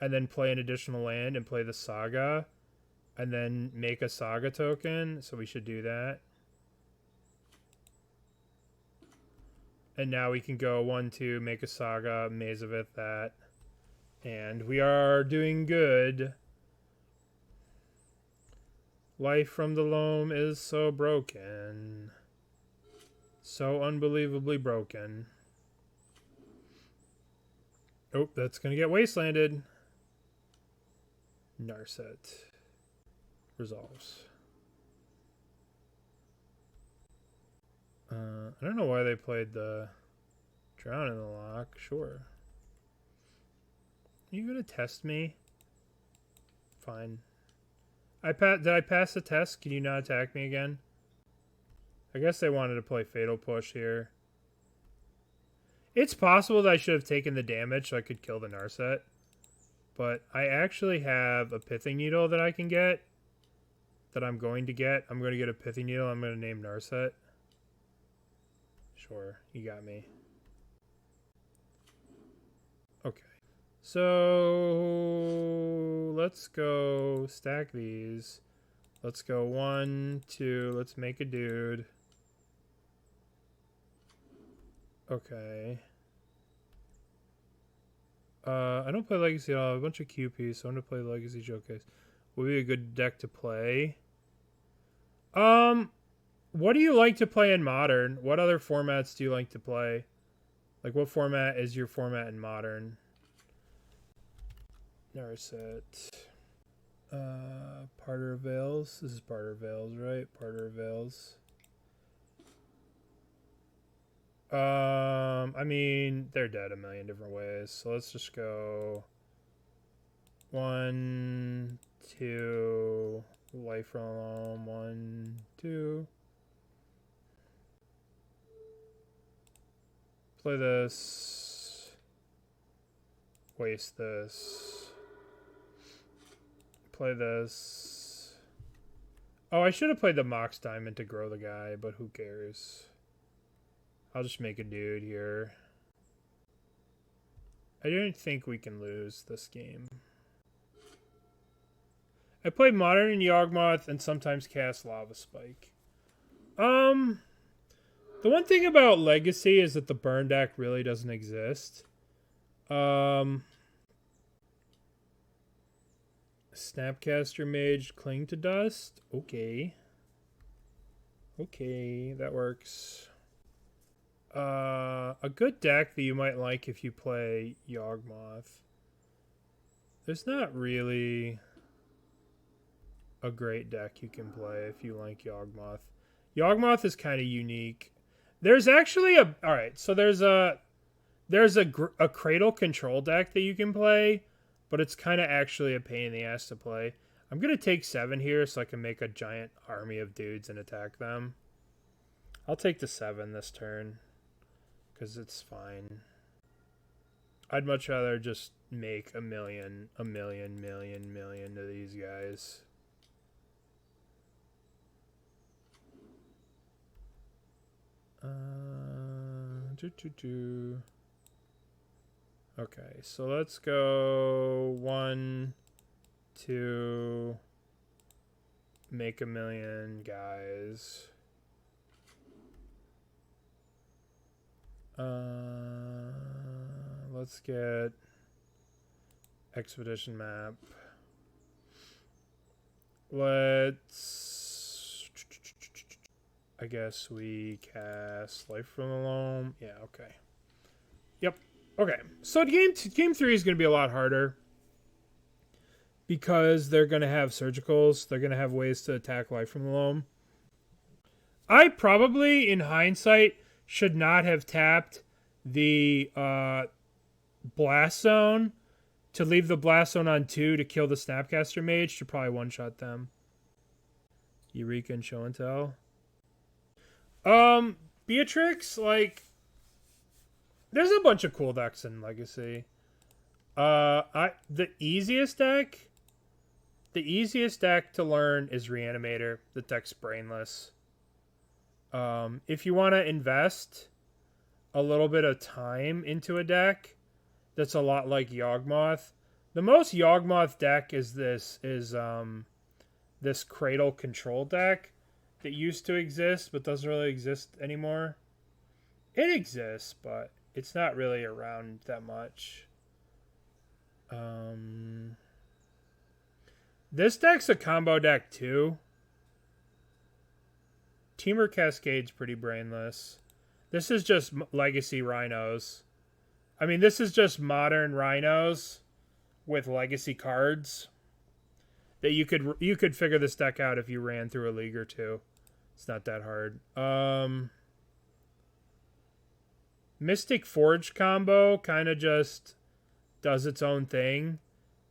and then play an additional land and play the Saga and then make a Saga token. So we should do that. And now we can go 1, 2, make a Saga, Maze of Ith that. And we are doing good. Life from the Loam is so broken. So unbelievably broken. Oh, that's going to get wastelanded. Narset. Resolves. I don't know why they played the Drown in the Lock. Sure. Are you going to test me? Fine. Did I pass the test? Can you not attack me again? I guess they wanted to play Fatal Push here. It's possible that I should have taken the damage so I could kill the Narset. But I actually have a Pithing Needle that I can get. That I'm going to get. I'm going to get a Pithing Needle. I'm going to name Narset. Sure, you got me. Okay. So let's go stack these. Let's go 1, 2. Let's make a dude. Okay. I don't play Legacy at all. I have a bunch of QPs, so I'm going to play Legacy Showcase. Would be a good deck to play. What do you like to play in Modern? What other formats do you like to play? Like, what format is your format in Modern? Narset. Parter of Vales. This is Parter of Vales, right? Parter of Vales. I mean, they're dead a million different ways. So let's just go 1, 2, Life from Loam, 1, 2. Play this. Waste this. Play this. Oh, I should have played the Mox Diamond to grow the guy, but who cares? I'll just make a dude here. I don't think we can lose this game. I play Modern and Yawgmoth and sometimes cast Lava Spike. The one thing about Legacy is that the burn deck really doesn't exist. Snapcaster Mage, Cling to Dust. Okay. Okay, that works. A good deck that you might like if you play Yawgmoth. There's not really a great deck you can play if you like Yawgmoth. Yawgmoth is kind of unique. There's actually a... Alright, so there's a Cradle control deck that you can play, but it's kind of actually a pain in the ass to play. I'm going to take 7 here so I can make a giant army of dudes and attack them. I'll take the 7 this turn, because it's fine. I'd much rather just make a million of these guys. Okay, so let's go 1, 2, make a million guys. Let's get expedition map. Let's, I guess we cast Life from the Loam. Yeah, okay. Yep. Okay. So game 3 is going to be a lot harder because they're going to have surgicals. They're going to have ways to attack Life from the Loam. I probably, in hindsight, should not have tapped the Blast Zone to leave the Blast Zone on 2 to kill the Snapcaster Mage to probably one-shot them. Eureka and Show and Tell. Beatrix, like, there's a bunch of cool decks in Legacy. The easiest deck to learn is Reanimator. The deck's brainless. If you want to invest a little bit of time into a deck that's a lot like Yawgmoth, the most Yawgmoth deck is this Cradle control deck that used to exist but doesn't really exist anymore. It exists, but it's not really around that much. This deck's a combo deck too. Teamer Cascade's pretty brainless. This is just Legacy Rhinos. I mean, this is just modern Rhinos with Legacy cards that you could figure this deck out if you ran through a league or two. It's not that hard. Mystic Forge combo kind of just does its own thing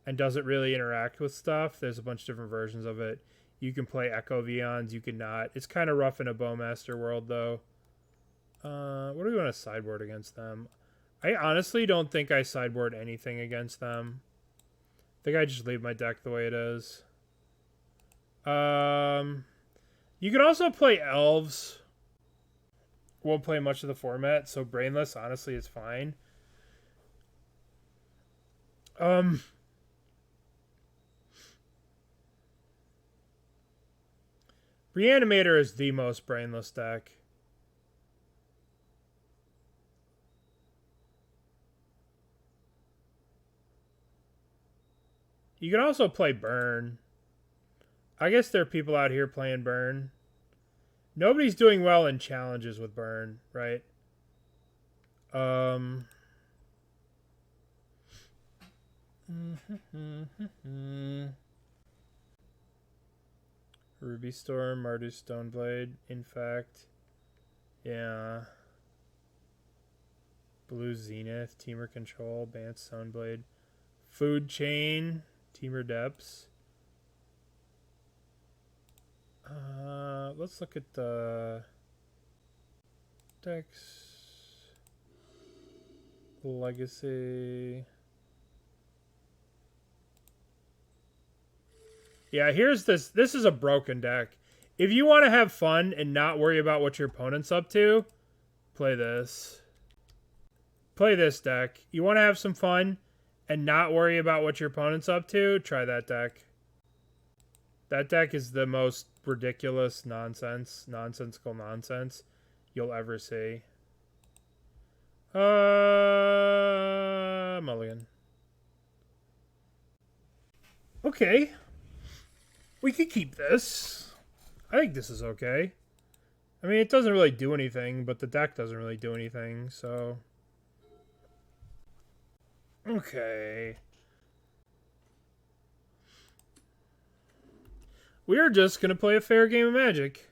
and doesn't really interact with stuff. There's a bunch of different versions of it. You can play Echo Vions, you can not. It's kind of rough in a Bowmaster world, though. What do we want to sideboard against them? I honestly don't think I sideboard anything against them. I think I just leave my deck the way it is. You can also play Elves. Won't play much of the format, so Brainless, honestly, is fine. Reanimator is the most brainless deck. You can also play Burn. I guess there are people out here playing Burn. Nobody's doing well in challenges with Burn, right? Ruby Storm, Mardu Stoneblade, in fact. Yeah. Blue Zenith, Teamer Control, Bant Stoneblade. Food Chain, Teamer Depths. Let's look at the decks. Legacy. Yeah, here's this. This is a broken deck. If you want to have fun and not worry about what your opponent's up to, play this. Play this deck. You want to have some fun and not worry about what your opponent's up to, try that deck. That deck is the most ridiculous nonsensical nonsense you'll ever see. Mulligan. Okay. We could keep this. I think this is okay. I mean, it doesn't really do anything, but the deck doesn't really do anything, so... Okay. We are just going to play a fair game of Magic.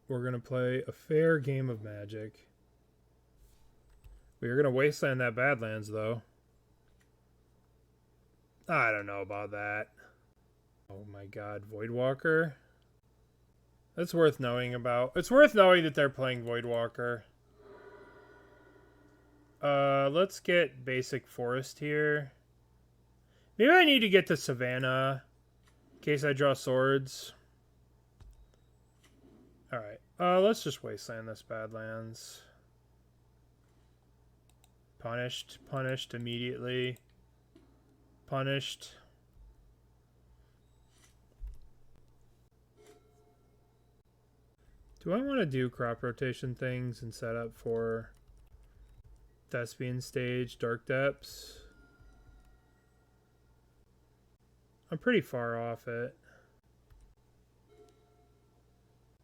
We're going to play a fair game of Magic. We are going to Wasteland that Badlands, though. I don't know about that. Oh my god, Voidwalker? That's worth knowing about. It's worth knowing that they're playing Voidwalker. Let's get basic forest here. Maybe I need to get to Savannah in case I draw swords. Alright, let's just Wasteland this Badlands. Punished immediately. Punished. Do I want to do crop rotation things and set up for Thespian stage, Dark Depths? I'm pretty far off it.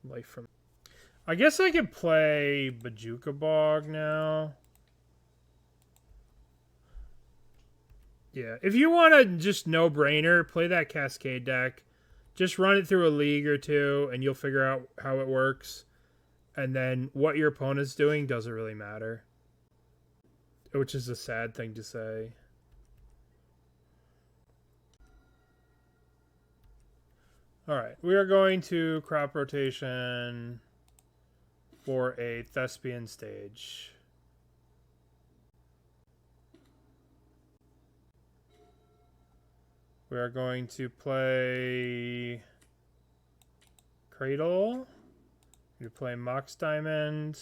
Life from... I guess I could play Bojuka Bog now. Yeah, if you want to just no-brainer, play that Cascade deck. Just run it through a league or two, and you'll figure out how it works. And then what your opponent's doing doesn't really matter. Which is a sad thing to say. Alright, we are going to crop rotation for a Thespian stage. We are going to play Cradle. We play Mox Diamond.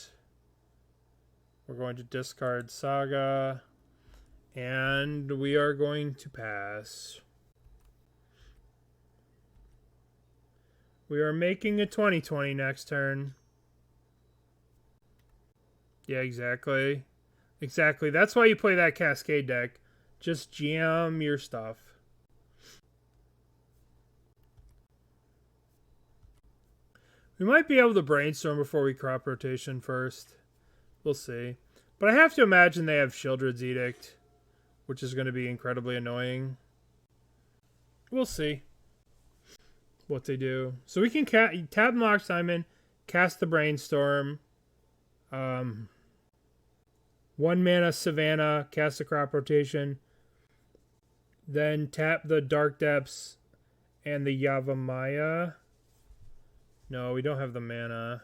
We're going to discard Saga. And we are going to pass. We are making a 20/20 next turn. Yeah, exactly. Exactly. That's why you play that Cascade deck. Just jam your stuff. We might be able to Brainstorm before we crop rotation first. We'll see. But I have to imagine they have Shieldred's Edict, which is going to be incredibly annoying. We'll see what they do. So we can tap Mox Diamond, cast the Brainstorm, 1 mana Savannah, cast the crop rotation, then tap the Dark Depths and the Yavimaya. No, we don't have the mana.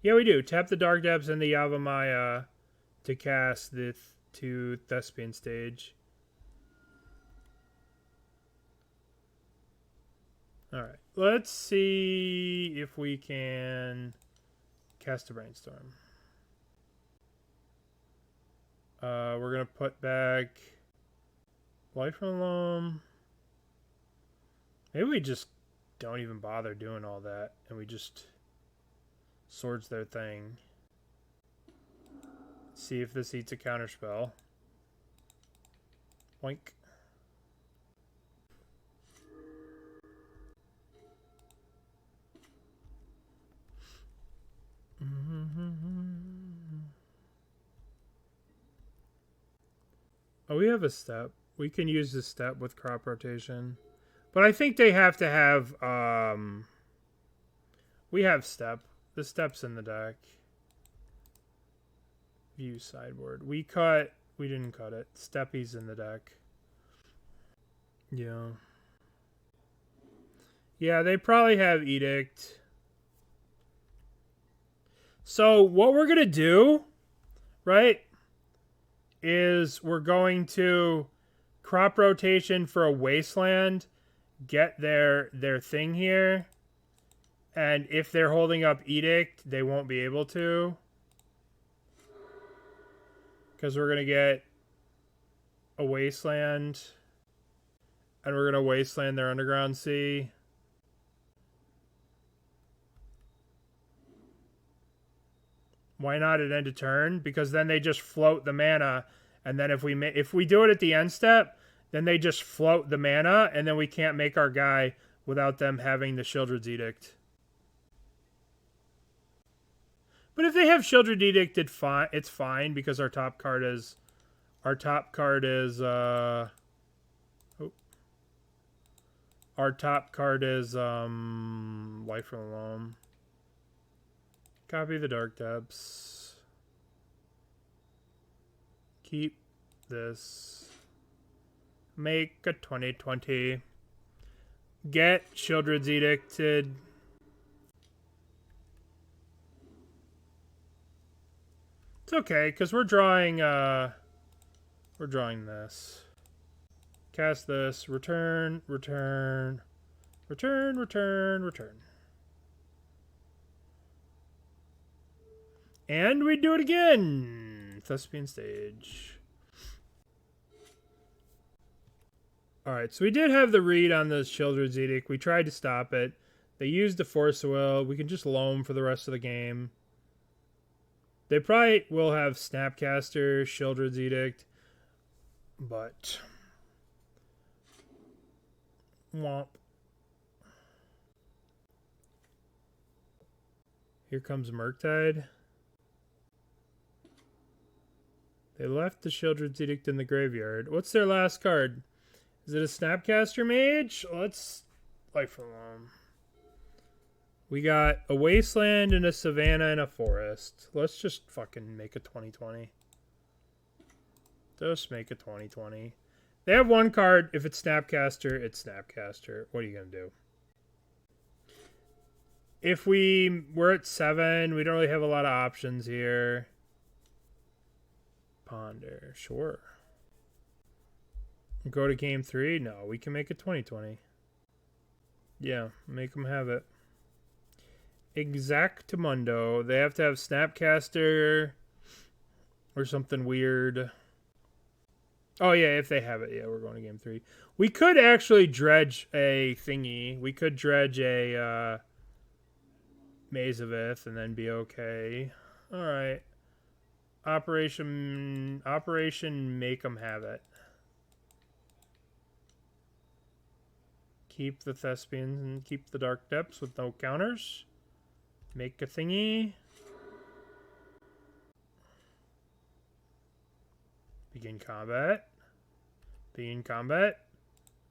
Yeah, we do. Tap the Dark Depths and the Yavimaya to cast the to Thespian stage. Alright, let's see if we can cast a Brainstorm. We're going to put back Life from Loam. Maybe we just don't even bother doing all that, and we just swords their thing. See if this eats a counterspell. Boink. Oh, we have a step. We can use the step with crop rotation. But I think they have to have, we have step. The step's in the deck. View sideboard. We didn't cut it. Steppy's in the deck. Yeah. Yeah, they probably have Edict. So what we're going to do, right, is we're going to crop rotation for a Wasteland, get their thing here, and if they're holding up Edict, they won't be able to. Because we're going to get a Wasteland, and we're going to Wasteland their Underground Sea. Why not at end of turn? Because then they just float the mana, and then if we do it at the end step, then they just float the mana, and then we can't make our guy without them having the Shieldred's Edict. But if they have Shieldred's Edict, it's fine because our top card is Life from Loam. Copy the Dark Depths. Keep this. Make a 2020. Get Shieldred's Edicted. It's okay, because we're drawing this. Cast this. Return. And we do it again. Thespian stage. Alright, so we did have the read on the Shieldred's Edict. We tried to stop it. They used the Force of Will. We can just Loam for the rest of the game. They probably will have Snapcaster, Shieldred's Edict. But womp. Here comes Murktide. They left the Shieldred's Edict in the graveyard. What's their last card? Is it a Snapcaster Mage? Let's Life from Loam. We got a Wasteland and a Savannah and a Forest. Let's just fucking make a 2020. Just make a 2020. They have one card. If it's Snapcaster, it's Snapcaster. What are you going to do? If we're at 7, we don't really have a lot of options here. Ponder. Sure. Go to game 3? No, we can make it 2020. Yeah, make them have it. Exactamundo. They have to have Snapcaster or something weird. Oh, yeah, if they have it. Yeah, we're going to game 3. We could actually dredge a thingy. We could dredge a Maze of Ith and then be okay. All right. Operation make them have it. Keep the Thespians and keep the Dark Depths with no counters. Make a thingy. Begin combat. Begin combat.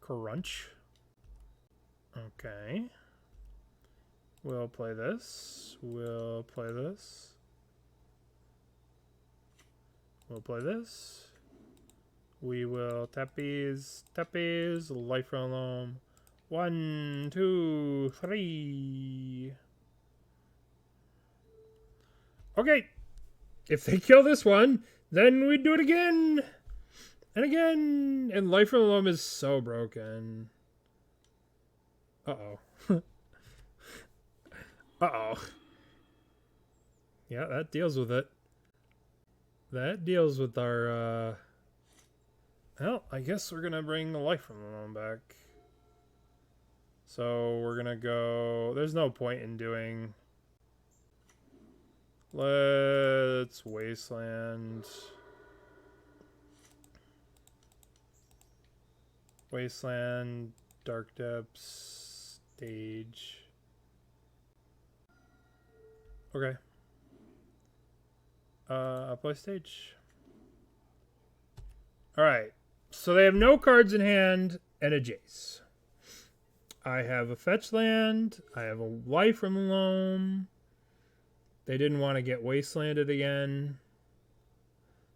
Crunch. Okay. We'll play this. We'll play this. We'll play this. We will tappies, Life from Loam. 1, 2, 3. Okay. If they kill this one, then we do it again. And again. And Life from Loam is so broken. Uh-oh. Uh-oh. Yeah, that deals with it. That deals with our, well, I guess we're going to bring the Life from Loam back. So we're going to go... There's no point in doing... Let's Wasteland. Wasteland, Dark Depths, Stage. Okay. Play Stage. Alright. So they have no cards in hand and a Jace. I have a fetch land. I have a life from Loam. They didn't want to get Wastelanded again.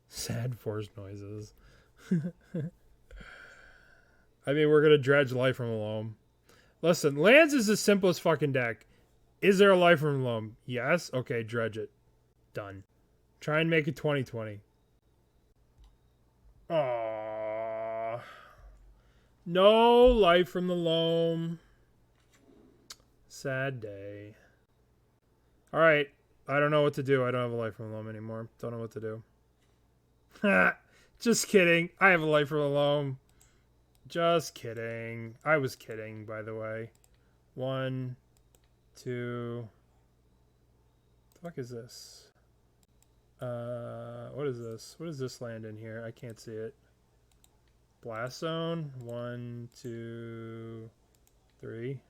Sad force noises. I mean, we're going to dredge life from Loam. Listen, lands is the simplest fucking deck. Is there a life from Loam? Yes? Okay, dredge it. Done. Try and make it 2020. Aww. No life from the Loam. Sad day. Alright. I don't know what to do. I don't have a life from the Loam anymore. Don't know what to do. Just kidding. I have a life from the Loam. Just kidding. I was kidding, by the way. 1, 2. The fuck is this? What is this? What is this land in here? I can't see it. Blast Zone. 1, 2, 3.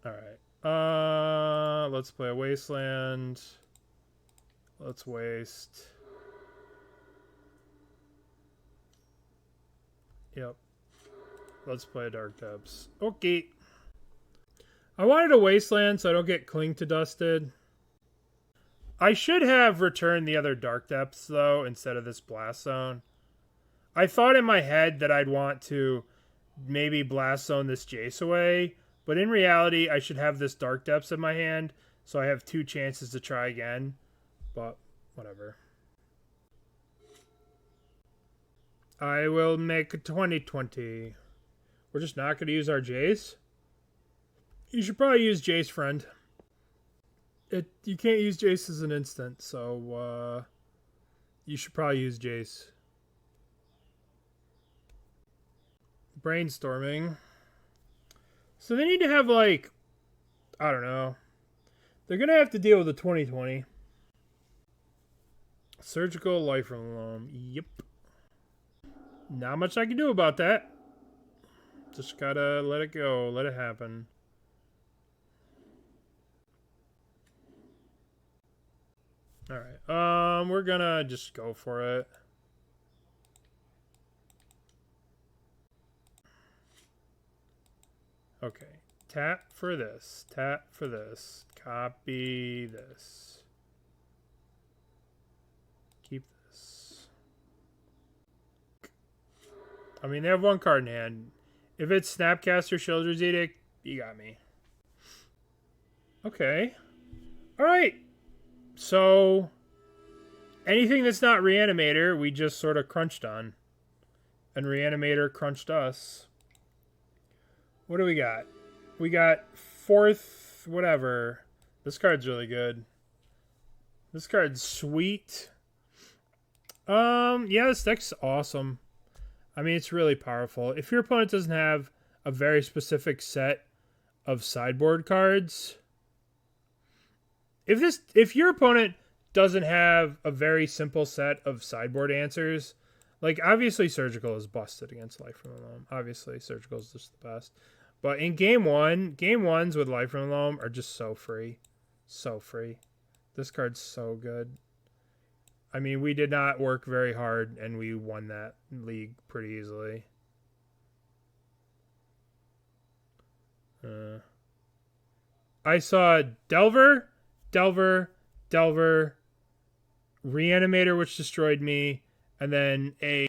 Alright. Let's play a Wasteland. Let's waste. Yep. Let's play Dark Depths. Okay. I wanted a Wasteland so I don't get Cling to Dusted. I should have returned the other Dark Depths, though, instead of this Blast Zone. I thought in my head that I'd want to maybe Blast Zone this Jace away, but in reality, I should have this Dark Depths in my hand, so I have 2 chances to try again. But, whatever. I will make 2020. We're just not going to use our Jace. You should probably use Jace, friend. You can't use Jace as an instant, so you should probably use Jace. Brainstorming. So they need to have, like, I don't know. They're going to have to deal with the 2020. Surgical life from Loam. Yep. Not much I can do about that. Just gotta let it go. Let it happen. Alright. We're gonna just go for it. Okay. Tap for this. Tap for this. Copy this. Keep this. I mean, they have 1 card in hand. If it's Snapcaster Sheoldred's Edict, you got me. Okay. Alright. So, anything that's not Reanimator, we just sort of crunched on. And Reanimator crunched us. What do we got? We got 4th, whatever. This card's really good. This card's sweet. Yeah, this deck's awesome. I mean, it's really powerful. If your opponent doesn't have a very specific set of sideboard cards, if your opponent doesn't have a very simple set of sideboard answers, like obviously Surgical is busted against Life from the Loam. Obviously, Surgical is just the best. But in game ones with Life from the Loam are just so free. So free. This card's so good. I mean, we did not work very hard, and we won that league pretty easily. I saw Delver, Reanimator, which destroyed me, and then a...